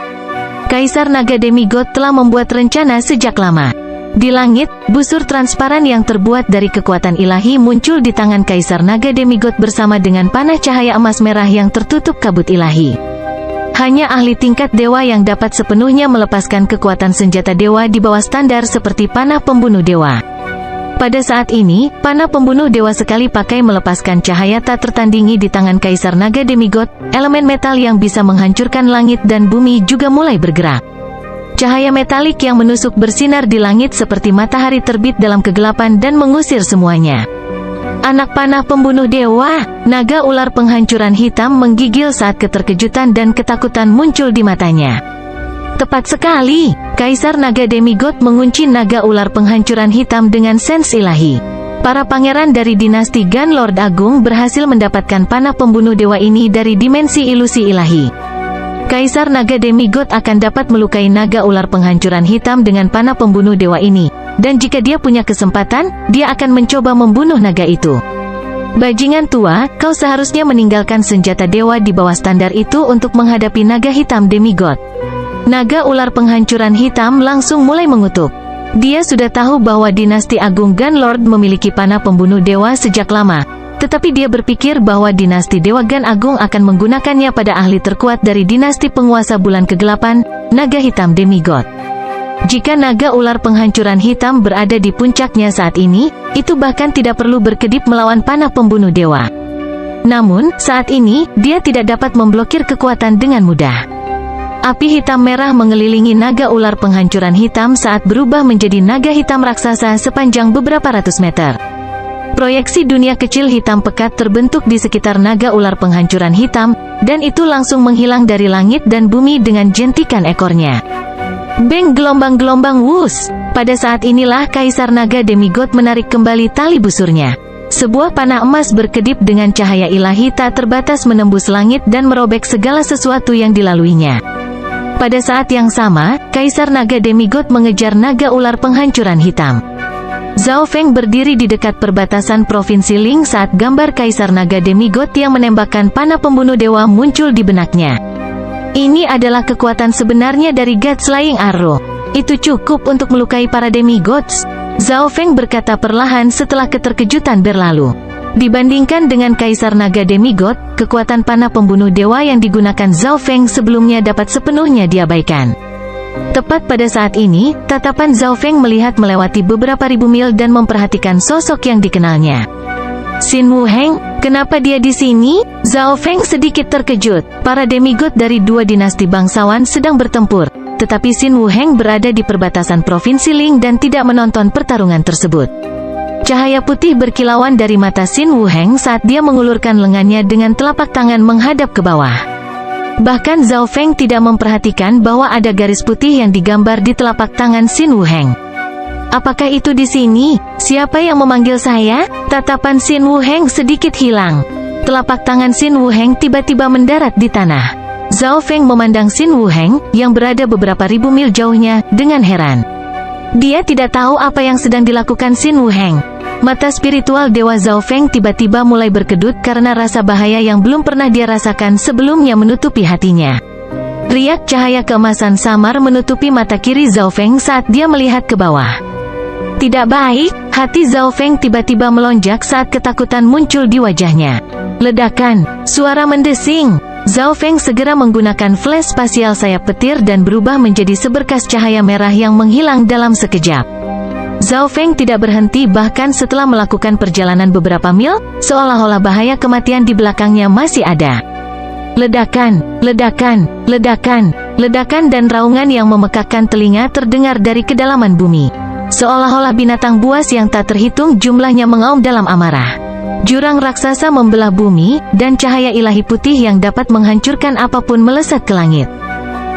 Kaisar Naga Demigod telah membuat rencana sejak lama. Di langit, busur transparan yang terbuat dari kekuatan ilahi muncul di tangan Kaisar Naga Demigod bersama dengan panah cahaya emas merah yang tertutup kabut ilahi. Hanya ahli tingkat dewa yang dapat sepenuhnya melepaskan kekuatan senjata dewa di bawah standar seperti panah pembunuh dewa. Pada saat ini, panah pembunuh dewa sekali pakai melepaskan cahaya tak tertandingi di tangan Kaisar Naga Demigod. Elemen metal yang bisa menghancurkan langit dan bumi juga mulai bergerak. Cahaya metalik yang menusuk bersinar di langit seperti matahari terbit dalam kegelapan dan mengusir semuanya. Anak panah pembunuh dewa, naga ular penghancuran hitam menggigil saat keterkejutan dan ketakutan muncul di matanya. Tepat sekali, Kaisar Naga Demigod mengunci naga ular penghancuran hitam dengan sens ilahi. Para pangeran dari dinasti Gun Lord Agung berhasil mendapatkan panah pembunuh dewa ini dari dimensi ilusi ilahi. Kaisar Naga Demigod akan dapat melukai naga ular penghancuran hitam dengan panah pembunuh dewa ini. Dan jika dia punya kesempatan, dia akan mencoba membunuh naga itu. Bajingan tua, kau seharusnya meninggalkan senjata dewa di bawah standar itu untuk menghadapi naga hitam demigod. Naga ular penghancuran hitam langsung mulai mengutuk. Dia sudah tahu bahwa dinasti Agung Gun Lord memiliki panah pembunuh dewa sejak lama. Tetapi dia berpikir bahwa dinasti Dewa Gun Agung akan menggunakannya pada ahli terkuat dari dinasti penguasa bulan kegelapan, naga hitam demigod. Jika naga ular penghancuran hitam berada di puncaknya saat ini, itu bahkan tidak perlu berkedip melawan panah pembunuh dewa. Namun, saat ini, dia tidak dapat memblokir kekuatan dengan mudah. Api hitam merah mengelilingi naga ular penghancuran hitam saat berubah menjadi naga hitam raksasa sepanjang beberapa ratus meter. Proyeksi dunia kecil hitam pekat terbentuk di sekitar naga ular penghancuran hitam, dan itu langsung menghilang dari langit dan bumi dengan jentikan ekornya. Beng, gelombang-gelombang wus. Pada saat inilah Kaisar Naga Demigod menarik kembali tali busurnya. Sebuah panah emas berkedip dengan cahaya ilahi tak terbatas menembus langit dan merobek segala sesuatu yang dilaluinya. Pada saat yang sama, Kaisar Naga Demigod mengejar naga ular penghancuran hitam. Zhao Feng berdiri di dekat perbatasan Provinsi Ling saat gambar Kaisar Naga Demigod yang menembakkan panah pembunuh dewa muncul di benaknya. Ini adalah kekuatan sebenarnya dari God Slaying Arrow. Itu cukup untuk melukai para demigods, Zhao Feng berkata perlahan setelah keterkejutan berlalu. Dibandingkan dengan Kaisar Naga Demigod, kekuatan panah pembunuh dewa yang digunakan Zhao Feng sebelumnya dapat sepenuhnya diabaikan. Tepat pada saat ini, tatapan Zhao Feng melihat melewati beberapa ribu mil dan memperhatikan sosok yang dikenalnya. Xin Wuheng, kenapa dia di sini? Zhao Feng sedikit terkejut. Para demigod dari dua dinasti bangsawan sedang bertempur, tetapi Xin Wuheng berada di perbatasan Provinsi Ling dan tidak menonton pertarungan tersebut. Cahaya putih berkilauan dari mata Xin Wuheng saat dia mengulurkan lengannya dengan telapak tangan menghadap ke bawah. Bahkan Zhao Feng tidak memperhatikan bahwa ada garis putih yang digambar di telapak tangan Xin Wuheng. Apakah itu di sini? Siapa yang memanggil saya? Tatapan Xin Wuheng sedikit hilang. Telapak tangan Xin Wuheng tiba-tiba mendarat di tanah. Zhao Feng memandang Xin Wuheng, yang berada beberapa ribu mil jauhnya, dengan heran. Dia tidak tahu apa yang sedang dilakukan Xin Wuheng. Mata spiritual Dewa Zhao Feng tiba-tiba mulai berkedut karena rasa bahaya yang belum pernah dia rasakan sebelumnya menutupi hatinya. Riak cahaya keemasan samar menutupi mata kiri Zhao Feng saat dia melihat ke bawah. Tidak baik, hati Zhao Feng tiba-tiba melonjak saat ketakutan muncul di wajahnya. Ledakan, suara mendesing. Zhao Feng segera menggunakan flash spasial sayap petir dan berubah menjadi seberkas cahaya merah yang menghilang dalam sekejap. Zhao Feng tidak berhenti bahkan setelah melakukan perjalanan beberapa mil, seolah-olah bahaya kematian di belakangnya masih ada. Ledakan, ledakan, ledakan, ledakan dan raungan yang memekakkan telinga terdengar dari kedalaman bumi. Seolah-olah binatang buas yang tak terhitung jumlahnya mengaum dalam amarah. Jurang raksasa membelah bumi, dan cahaya ilahi putih yang dapat menghancurkan apapun melesat ke langit.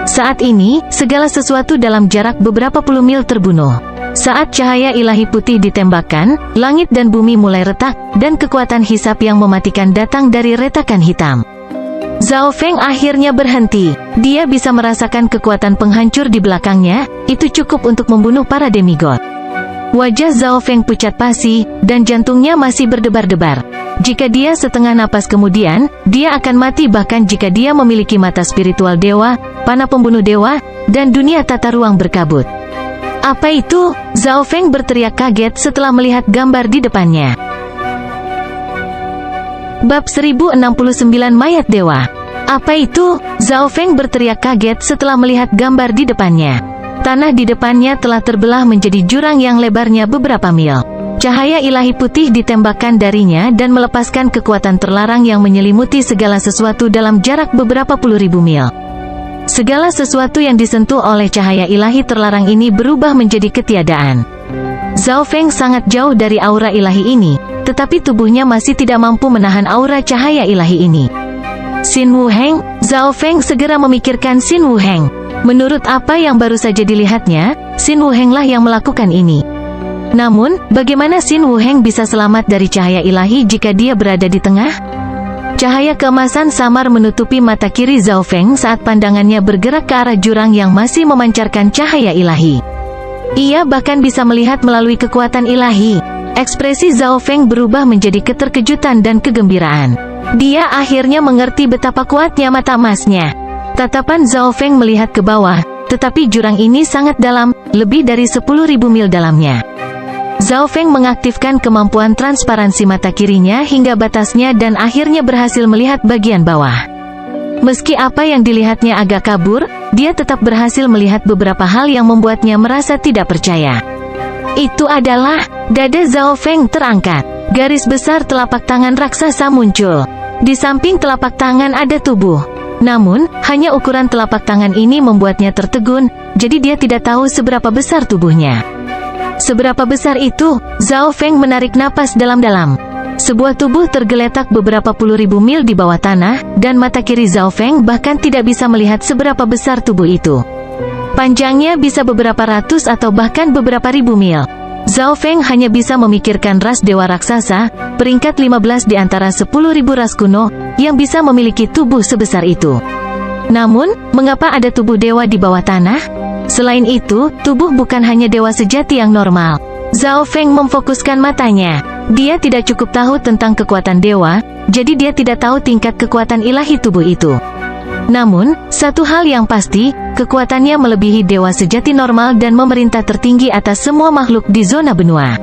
Saat ini, segala sesuatu dalam jarak beberapa puluh mil terbunuh. Saat cahaya ilahi putih ditembakkan, langit dan bumi mulai retak, dan kekuatan hisap yang mematikan datang dari retakan hitam. Zhao Feng akhirnya berhenti. Dia bisa merasakan kekuatan penghancur di belakangnya, itu cukup untuk membunuh para demigod. Wajah Zhao Feng pucat pasi, dan jantungnya masih berdebar-debar. Jika dia setengah napas kemudian, dia akan mati bahkan jika dia memiliki mata spiritual dewa, panah pembunuh dewa, dan dunia tata ruang berkabut. Apa itu? Zhao Feng berteriak kaget setelah melihat gambar di depannya. Bab 1069 Mayat Dewa. Apa itu? Zhao Feng berteriak kaget setelah melihat gambar di depannya. Tanah di depannya telah terbelah menjadi jurang yang lebarnya beberapa mil. Cahaya ilahi putih ditembakkan darinya dan melepaskan kekuatan terlarang yang menyelimuti segala sesuatu dalam jarak beberapa puluh ribu mil. Segala sesuatu yang disentuh oleh cahaya ilahi terlarang ini berubah menjadi ketiadaan. Zhao Feng sangat jauh dari aura ilahi ini, tetapi tubuhnya masih tidak mampu menahan aura cahaya ilahi ini. Xin Wuheng, Zhao Feng segera memikirkan Xin Wuheng. Menurut apa yang baru saja dilihatnya, Xin Wuhenglah yang melakukan ini. Namun, bagaimana Xin Wuheng bisa selamat dari cahaya ilahi jika dia berada di tengah? Cahaya keemasan samar menutupi mata kiri Zhao Feng saat pandangannya bergerak ke arah jurang yang masih memancarkan cahaya ilahi. Ia bahkan bisa melihat melalui kekuatan ilahi. Ekspresi Zhao Feng berubah menjadi keterkejutan dan kegembiraan. Dia akhirnya mengerti betapa kuatnya mata emasnya. Tatapan Zhao Feng melihat ke bawah, tetapi jurang ini sangat dalam, lebih dari 10.000 mil dalamnya. Zhao Feng mengaktifkan kemampuan transparansi mata kirinya hingga batasnya dan akhirnya berhasil melihat bagian bawah. Meski apa yang dilihatnya agak kabur, dia tetap berhasil melihat beberapa hal yang membuatnya merasa tidak percaya. Itu adalah, dada Zhao Feng terangkat. Garis besar telapak tangan raksasa muncul. Di samping telapak tangan ada tubuh. Namun, hanya ukuran telapak tangan ini membuatnya tertegun, jadi dia tidak tahu seberapa besar tubuhnya. Seberapa besar itu? Zhao Feng menarik napas dalam-dalam. Sebuah tubuh tergeletak beberapa puluh ribu mil di bawah tanah, dan mata kiri Zhao Feng bahkan tidak bisa melihat seberapa besar tubuh itu. Panjangnya bisa beberapa ratus atau bahkan beberapa ribu mil. Zhao Feng hanya bisa memikirkan ras dewa raksasa, peringkat 15 di antara 10.000 ras kuno, yang bisa memiliki tubuh sebesar itu. Namun, mengapa ada tubuh dewa di bawah tanah? Selain itu, tubuh bukan hanya dewa sejati yang normal. Zhao Feng memfokuskan matanya. Dia tidak cukup tahu tentang kekuatan dewa, jadi dia tidak tahu tingkat kekuatan ilahi tubuh itu. Namun, satu hal yang pasti, kekuatannya melebihi dewa sejati normal dan memerintah tertinggi atas semua makhluk di zona benua.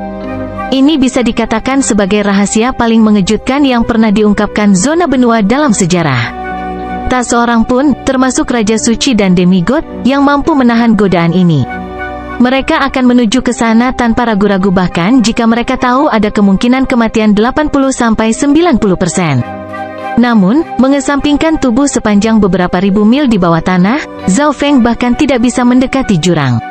Ini bisa dikatakan sebagai rahasia paling mengejutkan yang pernah diungkapkan zona benua dalam sejarah. Tak seorang pun, termasuk Raja Suci dan Demigod, yang mampu menahan godaan ini. Mereka akan menuju ke sana tanpa ragu-ragu bahkan jika mereka tahu ada kemungkinan kematian 80-90%. Namun, mengesampingkan tubuh sepanjang beberapa ribu mil di bawah tanah, Zhao Feng bahkan tidak bisa mendekati jurang.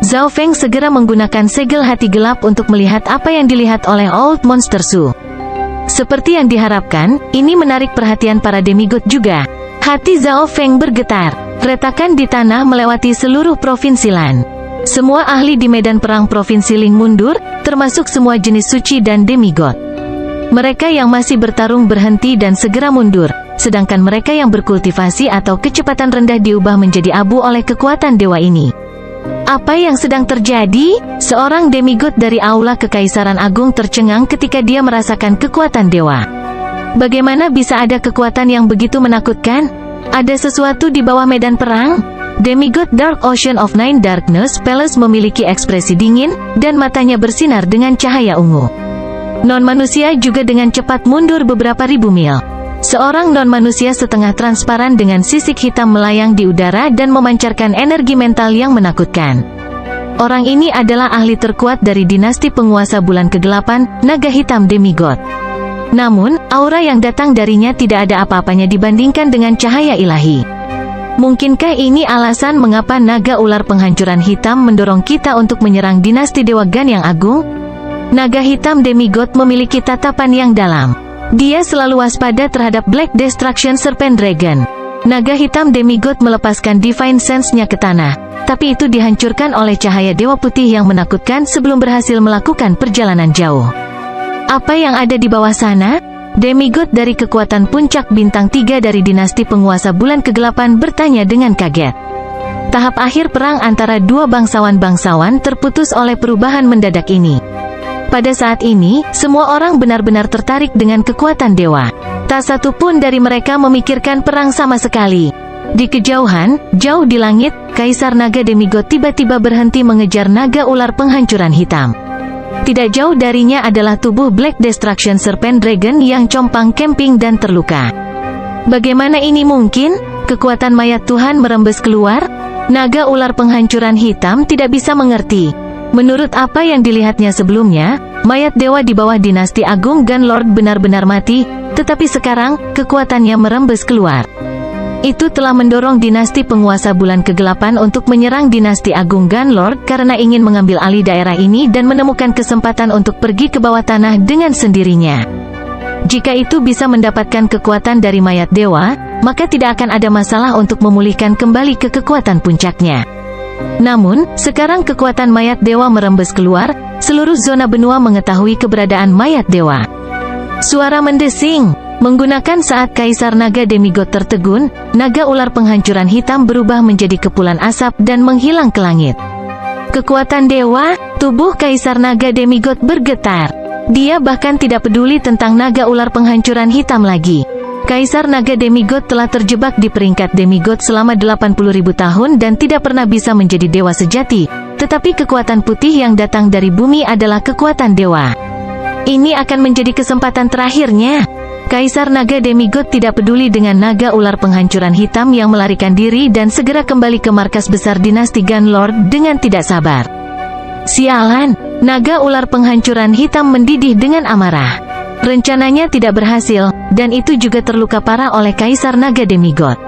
Zhao Feng segera menggunakan segel hati gelap untuk melihat apa yang dilihat oleh Old Monster Su. Seperti yang diharapkan, ini menarik perhatian para demigod juga. Hati Zhao Feng bergetar. Retakan di tanah melewati seluruh provinsi Lan. Semua ahli di medan perang provinsi Ling mundur, termasuk semua jenis suci dan demigod. Mereka yang masih bertarung berhenti dan segera mundur, sedangkan mereka yang berkultivasi atau kecepatan rendah diubah menjadi abu oleh kekuatan dewa ini. Apa yang sedang terjadi? Seorang demigod dari Aula Kekaisaran Agung tercengang ketika dia merasakan kekuatan dewa. Bagaimana bisa ada kekuatan yang begitu menakutkan? Ada sesuatu di bawah medan perang? Demigod Dark Ocean of Nine Darkness Palace memiliki ekspresi dingin, dan matanya bersinar dengan cahaya ungu. Non-manusia juga dengan cepat mundur beberapa ribu mil. Seorang non-manusia setengah transparan dengan sisik hitam melayang di udara dan memancarkan energi mental yang menakutkan. Orang ini adalah ahli terkuat dari dinasti penguasa bulan kegelapan, naga hitam demigod. Namun, aura yang datang darinya tidak ada apa-apanya dibandingkan dengan cahaya ilahi. Mungkinkah ini alasan mengapa naga ular penghancuran hitam mendorong kita untuk menyerang dinasti Dewa Gan yang agung? Naga hitam demigod memiliki tatapan yang dalam. Dia selalu waspada terhadap Black Destruction Serpent Dragon. Naga hitam demigod melepaskan Divine Sense-nya ke tanah, tapi itu dihancurkan oleh cahaya Dewa Putih yang menakutkan sebelum berhasil melakukan perjalanan jauh. Apa yang ada di bawah sana? Demigod dari kekuatan puncak bintang 3 dari dinasti penguasa bulan kegelapan bertanya dengan kaget. Tahap akhir perang antara dua bangsawan-bangsawan terputus oleh perubahan mendadak ini. Pada saat ini, semua orang benar-benar tertarik dengan kekuatan dewa. Tak satu pun dari mereka memikirkan perang sama sekali. Di kejauhan, jauh di langit, Kaisar Naga Demigod tiba-tiba berhenti mengejar naga ular penghancuran hitam. Tidak jauh darinya adalah tubuh Black Destruction Serpent Dragon yang compang camping dan terluka. Bagaimana ini mungkin? Kekuatan mayat Tuhan merembes keluar? Naga ular penghancuran hitam tidak bisa mengerti. Menurut apa yang dilihatnya sebelumnya, mayat dewa di bawah dinasti Agung Gan Lord benar-benar mati, tetapi sekarang, kekuatannya merembes keluar. Itu telah mendorong dinasti penguasa bulan kegelapan untuk menyerang dinasti Agung Gan Lord karena ingin mengambil alih daerah ini dan menemukan kesempatan untuk pergi ke bawah tanah dengan sendirinya. Jika itu bisa mendapatkan kekuatan dari mayat dewa, maka tidak akan ada masalah untuk memulihkan kembali ke kekuatan puncaknya. Namun, sekarang kekuatan mayat dewa merembes keluar, seluruh zona benua mengetahui keberadaan mayat dewa. Suara mendesing. Menggunakan saat Kaisar Naga Demigod tertegun, naga ular penghancuran hitam berubah menjadi kepulan asap dan menghilang ke langit. Kekuatan dewa, tubuh Kaisar Naga Demigod bergetar. Dia bahkan tidak peduli tentang naga ular penghancuran hitam lagi. Kaisar Naga Demigod telah terjebak di peringkat demigod selama 80.000 tahun dan tidak pernah bisa menjadi dewa sejati, tetapi kekuatan putih yang datang dari bumi adalah kekuatan dewa. Ini akan menjadi kesempatan terakhirnya. Kaisar Naga Demigod tidak peduli dengan naga ular penghancuran hitam yang melarikan diri dan segera kembali ke markas besar dinasti Gan Lord dengan tidak sabar. Sialan, naga ular penghancuran hitam mendidih dengan amarah. Rencananya tidak berhasil, dan itu juga terluka parah oleh Kaisar Naga Demigod.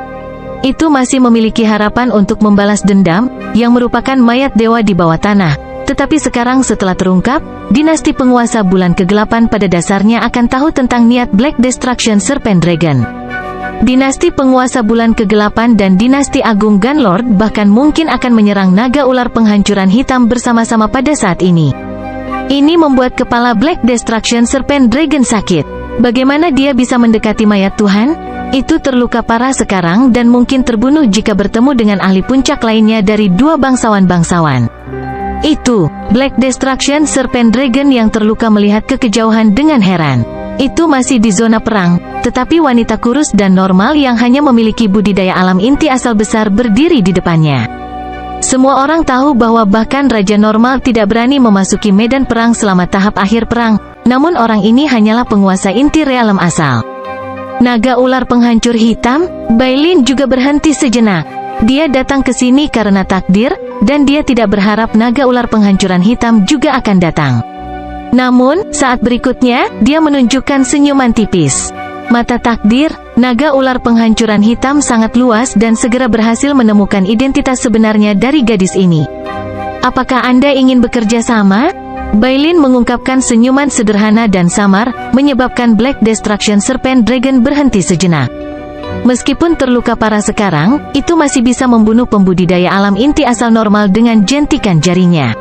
Itu masih memiliki harapan untuk membalas dendam, yang merupakan mayat dewa di bawah tanah. Tetapi sekarang setelah terungkap, dinasti penguasa bulan kegelapan pada dasarnya akan tahu tentang niat Black Destruction Serpent Dragon. Dinasti penguasa bulan kegelapan dan dinasti agung Gunlord bahkan mungkin akan menyerang naga ular penghancuran hitam bersama-sama pada saat ini. Ini membuat kepala Black Destruction Serpent Dragon sakit. Bagaimana dia bisa mendekati mayat Tuhan? Itu terluka parah sekarang dan mungkin terbunuh jika bertemu dengan ahli puncak lainnya dari dua bangsawan-bangsawan. Itu, Black Destruction Serpent Dragon yang terluka melihat ke kejauhan dengan heran. Itu masih di zona perang, tetapi wanita kurus dan normal yang hanya memiliki budidaya alam inti asal besar berdiri di depannya. Semua orang tahu bahwa bahkan Raja Normal tidak berani memasuki medan perang selama tahap akhir perang, namun orang ini hanyalah penguasa inti realem asal. Naga ular penghancur hitam, Bailin juga berhenti sejenak. Dia datang ke sini karena takdir, dan dia tidak berharap naga ular penghancuran hitam juga akan datang. Namun, saat berikutnya, dia menunjukkan senyuman tipis. Mata takdir, naga ular penghancuran hitam sangat luas dan segera berhasil menemukan identitas sebenarnya dari gadis ini. Apakah Anda ingin bekerja sama? Bailin mengungkapkan senyuman sederhana dan samar, menyebabkan Black Destruction Serpent Dragon berhenti sejenak. Meskipun terluka parah sekarang, itu masih bisa membunuh pembudidaya alam inti asal normal dengan jentikan jarinya.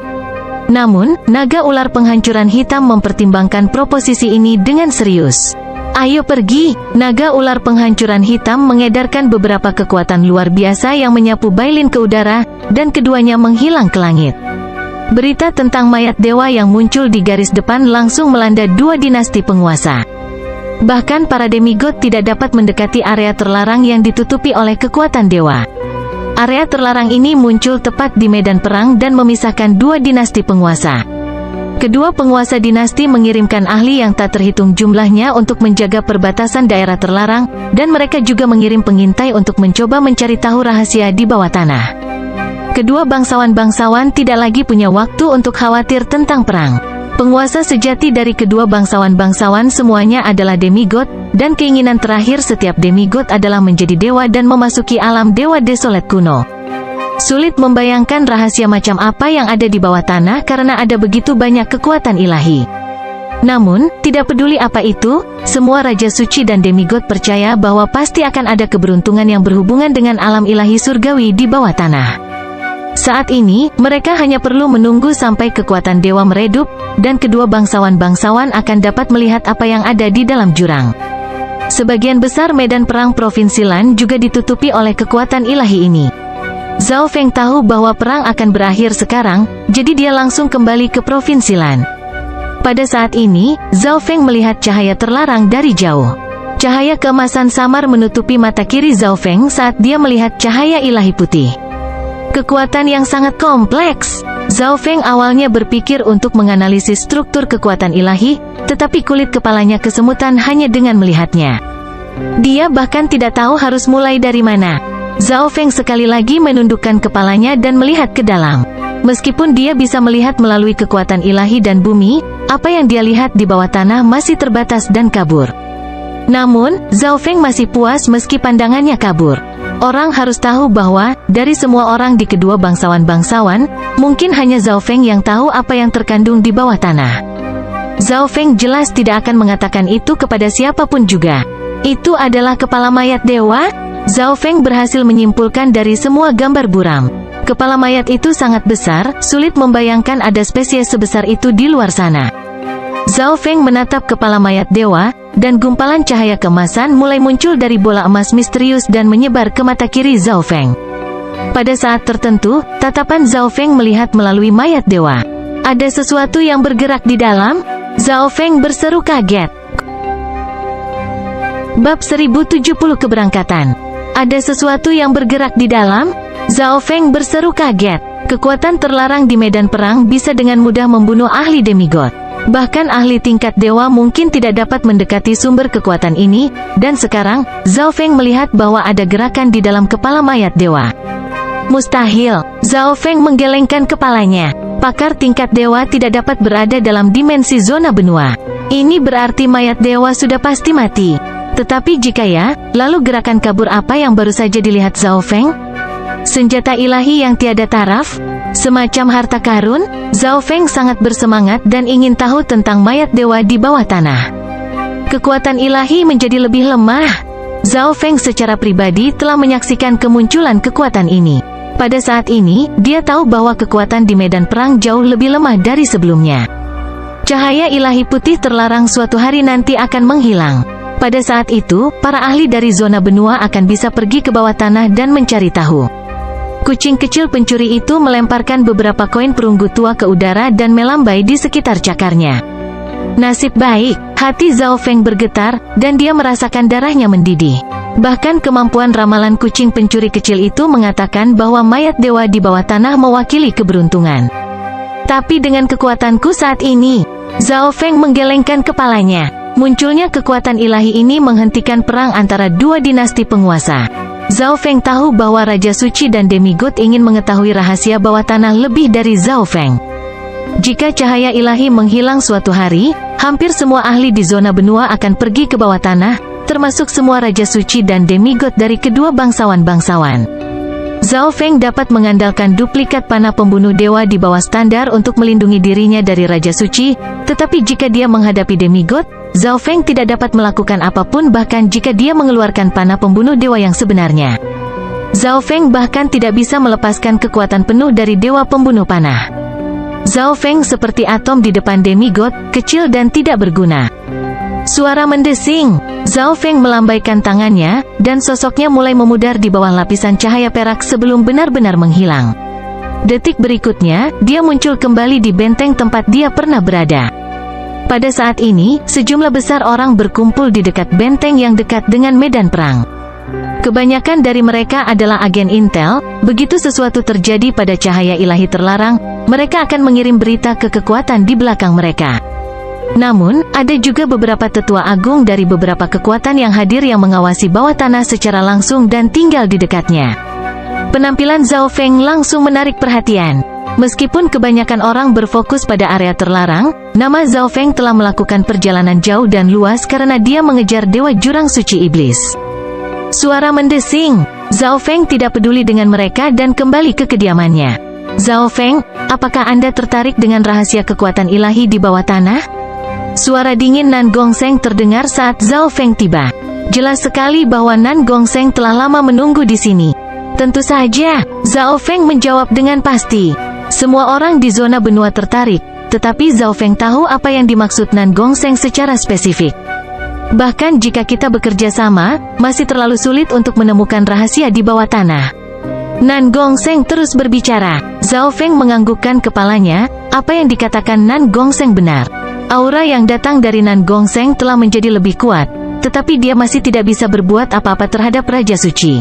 Namun, naga ular penghancuran hitam mempertimbangkan proposisi ini dengan serius. Ayo pergi, naga ular penghancuran hitam mengedarkan beberapa kekuatan luar biasa yang menyapu Bailin ke udara, dan keduanya menghilang ke langit. Berita tentang mayat dewa yang muncul di garis depan langsung melanda dua dinasti penguasa. Bahkan para demigod tidak dapat mendekati area terlarang yang ditutupi oleh kekuatan dewa. Area terlarang ini muncul tepat di medan perang dan memisahkan dua dinasti penguasa. Kedua penguasa dinasti mengirimkan ahli yang tak terhitung jumlahnya untuk menjaga perbatasan daerah terlarang, dan mereka juga mengirim pengintai untuk mencoba mencari tahu rahasia di bawah tanah. Kedua bangsawan-bangsawan tidak lagi punya waktu untuk khawatir tentang perang. Penguasa sejati dari kedua bangsawan-bangsawan semuanya adalah demigod, dan keinginan terakhir setiap demigod adalah menjadi dewa dan memasuki alam dewa desolat kuno. Sulit membayangkan rahasia macam apa yang ada di bawah tanah karena ada begitu banyak kekuatan ilahi. Namun, tidak peduli apa itu, semua raja suci dan demigod percaya bahwa pasti akan ada keberuntungan yang berhubungan dengan alam ilahi surgawi di bawah tanah. Saat ini, mereka hanya perlu menunggu sampai kekuatan dewa meredup, dan kedua bangsawan-bangsawan akan dapat melihat apa yang ada di dalam jurang. Sebagian besar medan perang Provinsi Lan juga ditutupi oleh kekuatan ilahi ini. Zhao Feng tahu bahwa perang akan berakhir sekarang, jadi dia langsung kembali ke Provinsi Lan. Pada saat ini, Zhao Feng melihat cahaya terlarang dari jauh. Cahaya keemasan samar menutupi mata kiri Zhao Feng saat dia melihat cahaya ilahi putih. Kekuatan yang sangat kompleks. Zhao Feng awalnya berpikir untuk menganalisis struktur kekuatan ilahi, tetapi kulit kepalanya kesemutan hanya dengan melihatnya. Dia bahkan tidak tahu harus mulai dari mana. Zhao Feng sekali lagi menundukkan kepalanya dan melihat ke dalam. Meskipun dia bisa melihat melalui kekuatan ilahi dan bumi, apa yang dia lihat di bawah tanah masih terbatas dan kabur. Namun, Zhao Feng masih puas meski pandangannya kabur. Orang harus tahu bahwa, dari semua orang di kedua bangsawan-bangsawan, mungkin hanya Zhao Feng yang tahu apa yang terkandung di bawah tanah. Zhao Feng jelas tidak akan mengatakan itu kepada siapapun juga. Itu adalah kepala mayat dewa? Zhao Feng berhasil menyimpulkan dari semua gambar buram. Kepala mayat itu sangat besar, sulit membayangkan ada spesies sebesar itu di luar sana. Zhao Feng menatap kepala mayat dewa, dan gumpalan cahaya keemasan mulai muncul dari bola emas misterius dan menyebar ke mata kiri Zhao Feng. Pada saat tertentu, tatapan Zhao Feng melihat melalui mayat dewa. Ada sesuatu yang bergerak di dalam? Zhao Feng berseru kaget. Bab 1070 Keberangkatan. Ada sesuatu yang bergerak di dalam? Zhao Feng berseru kaget. Kekuatan terlarang di medan perang bisa dengan mudah membunuh ahli demigod. Bahkan ahli tingkat dewa mungkin tidak dapat mendekati sumber kekuatan ini, dan sekarang, Zhao Feng melihat bahwa ada gerakan di dalam kepala mayat dewa. Mustahil. Zhao Feng menggelengkan kepalanya. Pakar tingkat dewa tidak dapat berada dalam dimensi zona benua. Ini berarti mayat dewa sudah pasti mati. Tetapi jika ya, lalu gerakan kabur apa yang baru saja dilihat Zhao Feng? Senjata ilahi yang tiada taraf? Semacam harta karun? Zhao Feng sangat bersemangat dan ingin tahu tentang mayat dewa di bawah tanah. Kekuatan ilahi menjadi lebih lemah. Zhao Feng secara pribadi telah menyaksikan kemunculan kekuatan ini. Pada saat ini, dia tahu bahwa kekuatan di medan perang jauh lebih lemah dari sebelumnya. Cahaya ilahi putih terlarang suatu hari nanti akan menghilang. Pada saat itu, para ahli dari zona benua akan bisa pergi ke bawah tanah dan mencari tahu. Kucing kecil pencuri itu melemparkan beberapa koin perunggu tua ke udara dan melambai di sekitar cakarnya. Nasib baik, hati Zhao Feng bergetar, dan dia merasakan darahnya mendidih. Bahkan kemampuan ramalan kucing pencuri kecil itu mengatakan bahwa mayat dewa di bawah tanah mewakili keberuntungan. Tapi dengan kekuatanku saat ini, Zhao Feng menggelengkan kepalanya. Munculnya kekuatan ilahi ini menghentikan perang antara dua dinasti penguasa. Zhao Feng tahu bahwa Raja Suci dan Demigod ingin mengetahui rahasia bawah tanah lebih dari Zhao Feng. Jika cahaya ilahi menghilang suatu hari, hampir semua ahli di zona benua akan pergi ke bawah tanah, termasuk semua Raja Suci dan Demigod dari kedua bangsawan-bangsawan. Zhao Feng dapat mengandalkan duplikat panah pembunuh dewa di bawah standar untuk melindungi dirinya dari Raja Suci, tetapi jika dia menghadapi Demigod, Zhao Feng tidak dapat melakukan apapun bahkan jika dia mengeluarkan panah pembunuh dewa yang sebenarnya. Zhao Feng bahkan tidak bisa melepaskan kekuatan penuh dari dewa pembunuh panah. Zhao Feng seperti atom di depan Demigod, kecil dan tidak berguna. Suara mendesing. Zhao Feng melambaikan tangannya, dan sosoknya mulai memudar di bawah lapisan cahaya perak sebelum benar-benar menghilang. Detik berikutnya, dia muncul kembali di benteng tempat dia pernah berada. Pada saat ini, sejumlah besar orang berkumpul di dekat benteng yang dekat dengan medan perang. Kebanyakan dari mereka adalah agen intel. Begitu sesuatu terjadi pada cahaya ilahi terlarang, mereka akan mengirim berita ke kekuatan di belakang mereka. Namun, ada juga beberapa tetua agung dari beberapa kekuatan yang hadir yang mengawasi bawah tanah secara langsung dan tinggal di dekatnya. Penampilan Zhao Feng langsung menarik perhatian. Meskipun kebanyakan orang berfokus pada area terlarang, nama Zhao Feng telah melakukan perjalanan jauh dan luas karena dia mengejar dewa jurang suci iblis. Suara mendesing. Zhao Feng tidak peduli dengan mereka dan kembali ke kediamannya. Zhao Feng, apakah Anda tertarik dengan rahasia kekuatan ilahi di bawah tanah? Suara dingin Nan Gongseng terdengar saat Zhao Feng tiba. Jelas sekali bahwa Nan Gongseng telah lama menunggu di sini. Tentu saja, Zhao Feng menjawab dengan pasti. Semua orang di zona benua tertarik, tetapi Zhao Feng tahu apa yang dimaksud Nan Gongseng secara spesifik. Bahkan jika kita bekerja sama, masih terlalu sulit untuk menemukan rahasia di bawah tanah. Nan Gongseng terus berbicara. Zhao Feng menganggukkan kepalanya. Apa yang dikatakan Nan Gongseng benar. Aura yang datang dari Nan Gongseng telah menjadi lebih kuat, tetapi dia masih tidak bisa berbuat apa-apa terhadap Raja Suci.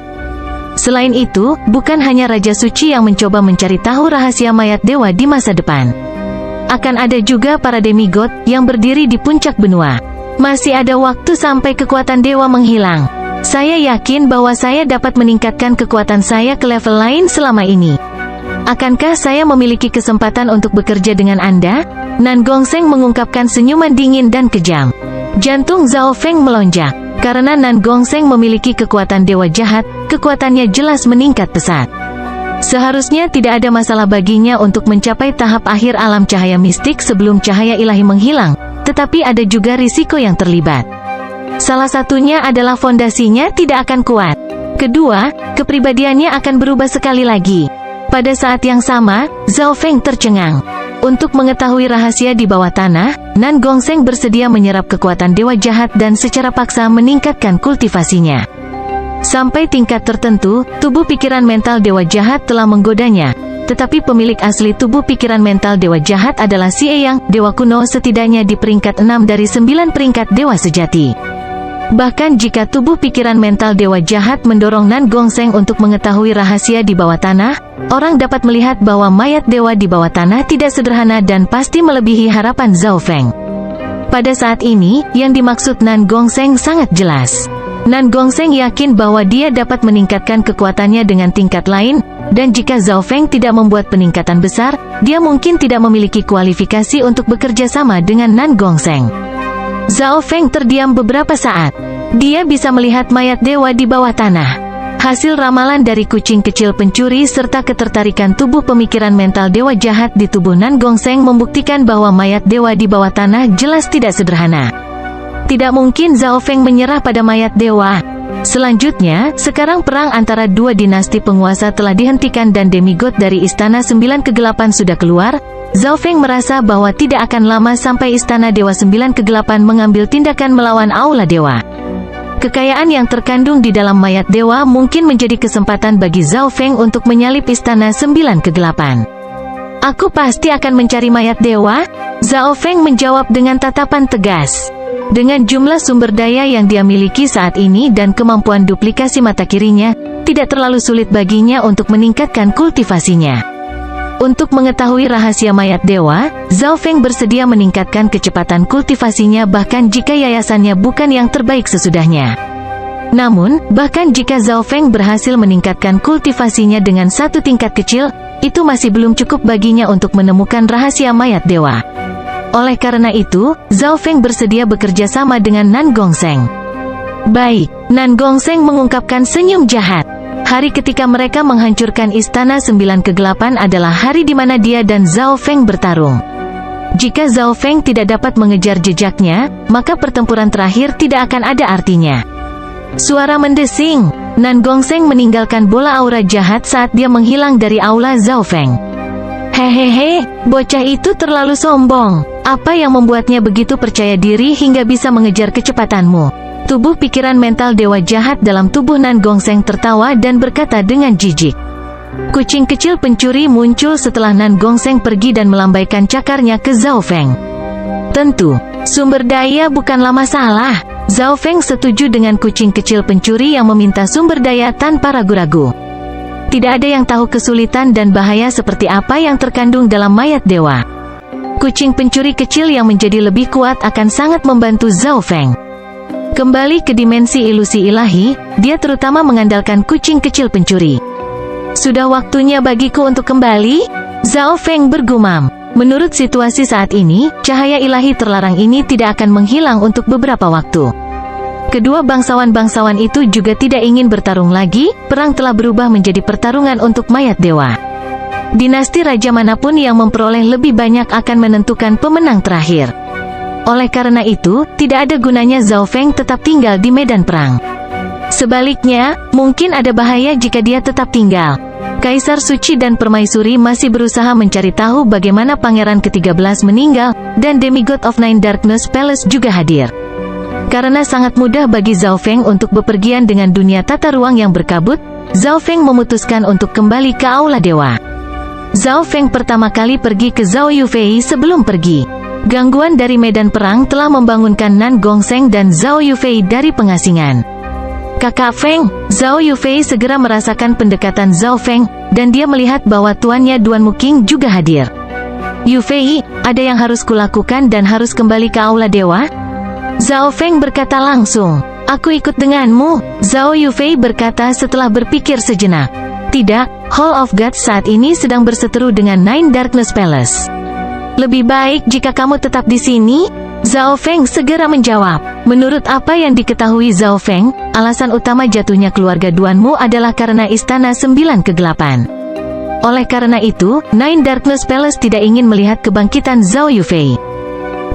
Selain itu, bukan hanya Raja Suci yang mencoba mencari tahu rahasia mayat dewa di masa depan. Akan ada juga para demigod yang berdiri di puncak benua. Masih ada waktu sampai kekuatan dewa menghilang. Saya yakin bahwa saya dapat meningkatkan kekuatan saya ke level lain selama ini. Akankah saya memiliki kesempatan untuk bekerja dengan Anda? Nan Gongseng mengungkapkan senyuman dingin dan kejam. Jantung Zhao Feng melonjak. Karena Nan Gongseng memiliki kekuatan dewa jahat, kekuatannya jelas meningkat pesat. Seharusnya tidak ada masalah baginya untuk mencapai tahap akhir alam cahaya mistik sebelum cahaya ilahi menghilang, tetapi ada juga risiko yang terlibat. Salah satunya adalah fondasinya tidak akan kuat. Kedua, kepribadiannya akan berubah sekali lagi. Pada saat yang sama, Zhao Feng tercengang. Untuk mengetahui rahasia di bawah tanah, Nan Gongseng bersedia menyerap kekuatan dewa jahat dan secara paksa meningkatkan kultivasinya. Sampai tingkat tertentu, tubuh pikiran mental dewa jahat telah menggodanya. Tetapi pemilik asli tubuh pikiran mental dewa jahat adalah Xie Yang, dewa kuno setidaknya di peringkat 6 dari 9 peringkat dewa sejati. Bahkan jika tubuh pikiran mental dewa jahat mendorong Nan Gongseng untuk mengetahui rahasia di bawah tanah, orang dapat melihat bahwa mayat dewa di bawah tanah tidak sederhana dan pasti melebihi harapan Zhao Feng. Pada saat ini, yang dimaksud Nan Gongseng sangat jelas. Nan Gongseng yakin bahwa dia dapat meningkatkan kekuatannya dengan tingkat lain, dan jika Zhao Feng tidak membuat peningkatan besar, dia mungkin tidak memiliki kualifikasi untuk bekerja sama dengan Nan Gongseng. Zhao Feng terdiam beberapa saat. Dia bisa melihat mayat dewa di bawah tanah. Hasil ramalan dari kucing kecil pencuri serta ketertarikan tubuh pemikiran mental dewa jahat di tubuh Nan Gongseng membuktikan bahwa mayat dewa di bawah tanah jelas tidak sederhana. Tidak mungkin Zhao Feng menyerah pada mayat dewa. Selanjutnya, sekarang perang antara dua dinasti penguasa telah dihentikan dan demigod dari Istana Sembilan Kegelapan sudah keluar. Zhao Feng merasa bahwa tidak akan lama sampai Istana Dewa Sembilan Kegelapan mengambil tindakan melawan Aula Dewa. Kekayaan yang terkandung di dalam mayat dewa mungkin menjadi kesempatan bagi Zhao Feng untuk menyalip Istana Sembilan Kegelapan. Aku pasti akan mencari mayat dewa, Zhao Feng menjawab dengan tatapan tegas. Dengan jumlah sumber daya yang dia miliki saat ini dan kemampuan duplikasi mata kirinya, tidak terlalu sulit baginya untuk meningkatkan kultivasinya. Untuk mengetahui rahasia mayat dewa, Zhao Feng bersedia meningkatkan kecepatan kultivasinya bahkan jika yayasannya bukan yang terbaik sesudahnya. Namun, bahkan jika Zhao Feng berhasil meningkatkan kultivasinya dengan satu tingkat kecil, itu masih belum cukup baginya untuk menemukan rahasia mayat dewa. Oleh karena itu, Zhao Feng bersedia bekerja sama dengan Nan Gongseng. Baik, Nan Gongseng mengungkapkan senyum jahat. Hari ketika mereka menghancurkan Istana Sembilan Kegelapan adalah hari di mana dia dan Zhao Feng bertarung. Jika Zhao Feng tidak dapat mengejar jejaknya, maka pertempuran terakhir tidak akan ada artinya. Suara mendesing. Nan Gongseng meninggalkan bola aura jahat saat dia menghilang dari aula Zhao Feng. Hehehe, bocah itu terlalu sombong. Apa yang membuatnya begitu percaya diri hingga bisa mengejar kecepatanmu? Tubuh pikiran mental dewa jahat dalam tubuh Nan Gongseng tertawa dan berkata dengan jijik. Kucing kecil pencuri muncul setelah Nan Gongseng pergi dan melambaikan cakarnya ke Zhao Feng. Tentu, sumber daya bukanlah masalah. Zhao Feng setuju dengan kucing kecil pencuri yang meminta sumber daya tanpa ragu-ragu. Tidak ada yang tahu kesulitan dan bahaya seperti apa yang terkandung dalam mayat dewa. Kucing pencuri kecil yang menjadi lebih kuat akan sangat membantu Zhao Feng. Kembali ke dimensi ilusi ilahi, dia terutama mengandalkan kucing kecil pencuri. Sudah waktunya bagiku untuk kembali? Zhao Feng bergumam. Menurut situasi saat ini, cahaya ilahi terlarang ini tidak akan menghilang untuk beberapa waktu. Kedua bangsawan-bangsawan itu juga tidak ingin bertarung lagi, perang telah berubah menjadi pertarungan untuk mayat dewa. Dinasti raja manapun yang memperoleh lebih banyak akan menentukan pemenang terakhir. Oleh karena itu, tidak ada gunanya Zhao Feng tetap tinggal di medan perang. Sebaliknya, mungkin ada bahaya jika dia tetap tinggal. Kaisar Suci dan Permaisuri masih berusaha mencari tahu bagaimana Pangeran ke-13 meninggal, dan Demigod of Nine Darkness Palace juga hadir. Karena sangat mudah bagi Zhao Feng untuk bepergian dengan dunia tata ruang yang berkabut, Zhao Feng memutuskan untuk kembali ke Aula Dewa. Zhao Feng pertama kali pergi ke Zhao Yufei sebelum pergi. Gangguan dari medan perang telah membangunkan Nan Gongseng dan Zhao Yufei dari pengasingan. Kakak Feng, Zhao Yufei segera merasakan pendekatan Zhao Feng, dan dia melihat bahwa tuannya Duan Muking juga hadir. Yufei, ada yang harus kulakukan dan harus kembali ke Aula Dewa? Zhao Feng berkata langsung. Aku ikut denganmu, Zhao Yufei berkata setelah berpikir sejenak. Tidak, Hall of God saat ini sedang berseteru dengan Nine Darkness Palace. Lebih baik jika kamu tetap di sini, Zhao Feng segera menjawab. Menurut apa yang diketahui Zhao Feng, alasan utama jatuhnya keluarga Duanmu adalah karena Istana Sembilan Kegelapan. Oleh karena itu, Nine Darkness Palace tidak ingin melihat kebangkitan Zhao Yufei.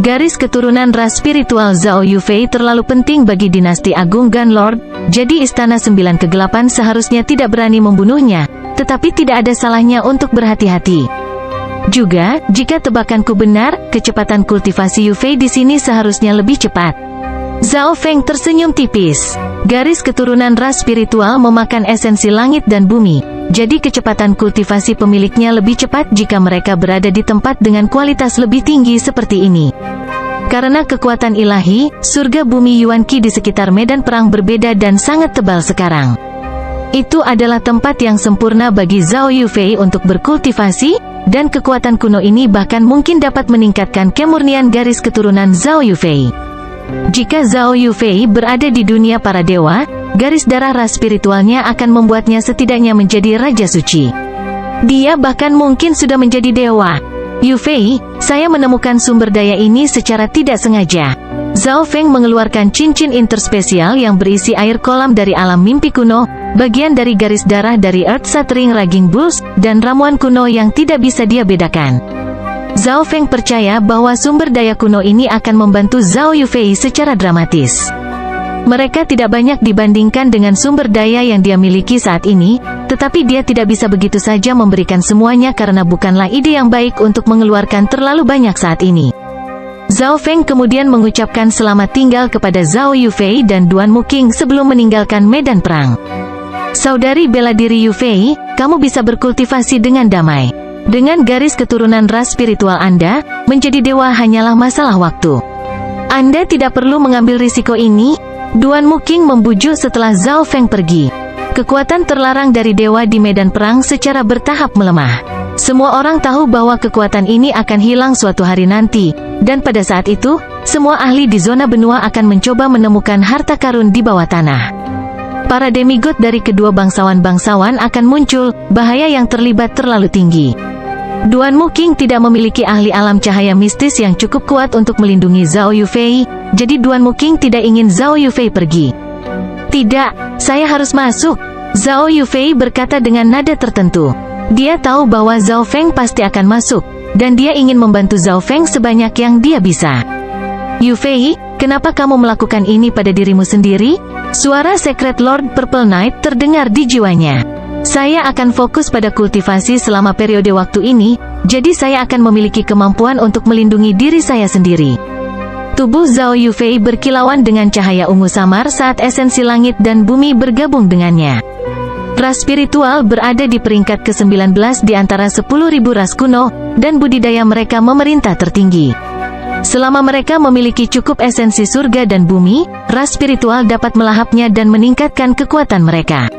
Garis keturunan ras spiritual Zhao Yufei terlalu penting bagi dinasti Agung Gun Lord, jadi Istana Sembilan Kegelapan seharusnya tidak berani membunuhnya, tetapi tidak ada salahnya untuk berhati-hati. Juga, jika tebakanku benar, kecepatan kultivasi Yufei di sini seharusnya lebih cepat. Zhao Feng tersenyum tipis. Garis keturunan ras spiritual memakan esensi langit dan bumi, jadi kecepatan kultivasi pemiliknya lebih cepat jika mereka berada di tempat dengan kualitas lebih tinggi seperti ini. Karena kekuatan ilahi, surga bumi Yuan Qi di sekitar medan perang berbeda dan sangat tebal sekarang. Itu adalah tempat yang sempurna bagi Zhao Yufei untuk berkultivasi, dan kekuatan kuno ini bahkan mungkin dapat meningkatkan kemurnian garis keturunan Zhao Yufei. Jika Zhao Yufei berada di dunia para dewa, garis darah ras spiritualnya akan membuatnya setidaknya menjadi Raja Suci. Dia bahkan mungkin sudah menjadi dewa. Yufei, saya menemukan sumber daya ini secara tidak sengaja. Zhao Feng mengeluarkan cincin interspesial yang berisi air kolam dari alam mimpi kuno, bagian dari garis darah dari Earth Shattering Raging Bulls, dan ramuan kuno yang tidak bisa dia bedakan. Zhao Feng percaya bahwa sumber daya kuno ini akan membantu Zhao Yufei secara dramatis. Mereka tidak banyak dibandingkan dengan sumber daya yang dia miliki saat ini, tetapi dia tidak bisa begitu saja memberikan semuanya karena bukanlah ide yang baik untuk mengeluarkan terlalu banyak saat ini. Zhao Feng kemudian mengucapkan selamat tinggal kepada Zhao Yufei dan Duan Muking sebelum meninggalkan medan perang. Saudari bela diri Yufei, kamu bisa berkultivasi dengan damai. Dengan garis keturunan ras spiritual Anda, menjadi dewa hanyalah masalah waktu. Anda tidak perlu mengambil risiko ini. Duan Muking membujuk setelah Zhao Feng pergi. Kekuatan terlarang dari dewa di medan perang secara bertahap melemah. Semua orang tahu bahwa kekuatan ini akan hilang suatu hari nanti, dan pada saat itu, semua ahli di zona benua akan mencoba menemukan harta karun di bawah tanah. Para demigod dari kedua bangsawan-bangsawan akan muncul, bahaya yang terlibat terlalu tinggi. Duan Muking tidak memiliki ahli alam cahaya mistis yang cukup kuat untuk melindungi Zhao Yufei, jadi Duan Muking tidak ingin Zhao Yufei pergi. Tidak, saya harus masuk, Zhao Yufei berkata dengan nada tertentu. Dia tahu bahwa Zhao Feng pasti akan masuk, dan dia ingin membantu Zhao Feng sebanyak yang dia bisa. Yufei, kenapa kamu melakukan ini pada dirimu sendiri? Suara Secret Lord Purple Knight terdengar di jiwanya. Saya akan fokus pada kultivasi selama periode waktu ini, jadi saya akan memiliki kemampuan untuk melindungi diri saya sendiri. Tubuh Zhao Yufei berkilauan dengan cahaya ungu samar saat esensi langit dan bumi bergabung dengannya. Ras spiritual berada di peringkat ke-19 di antara 10.000 ras kuno, dan budidaya mereka memerintah tertinggi. Selama mereka memiliki cukup esensi surga dan bumi, ras spiritual dapat melahapnya dan meningkatkan kekuatan mereka.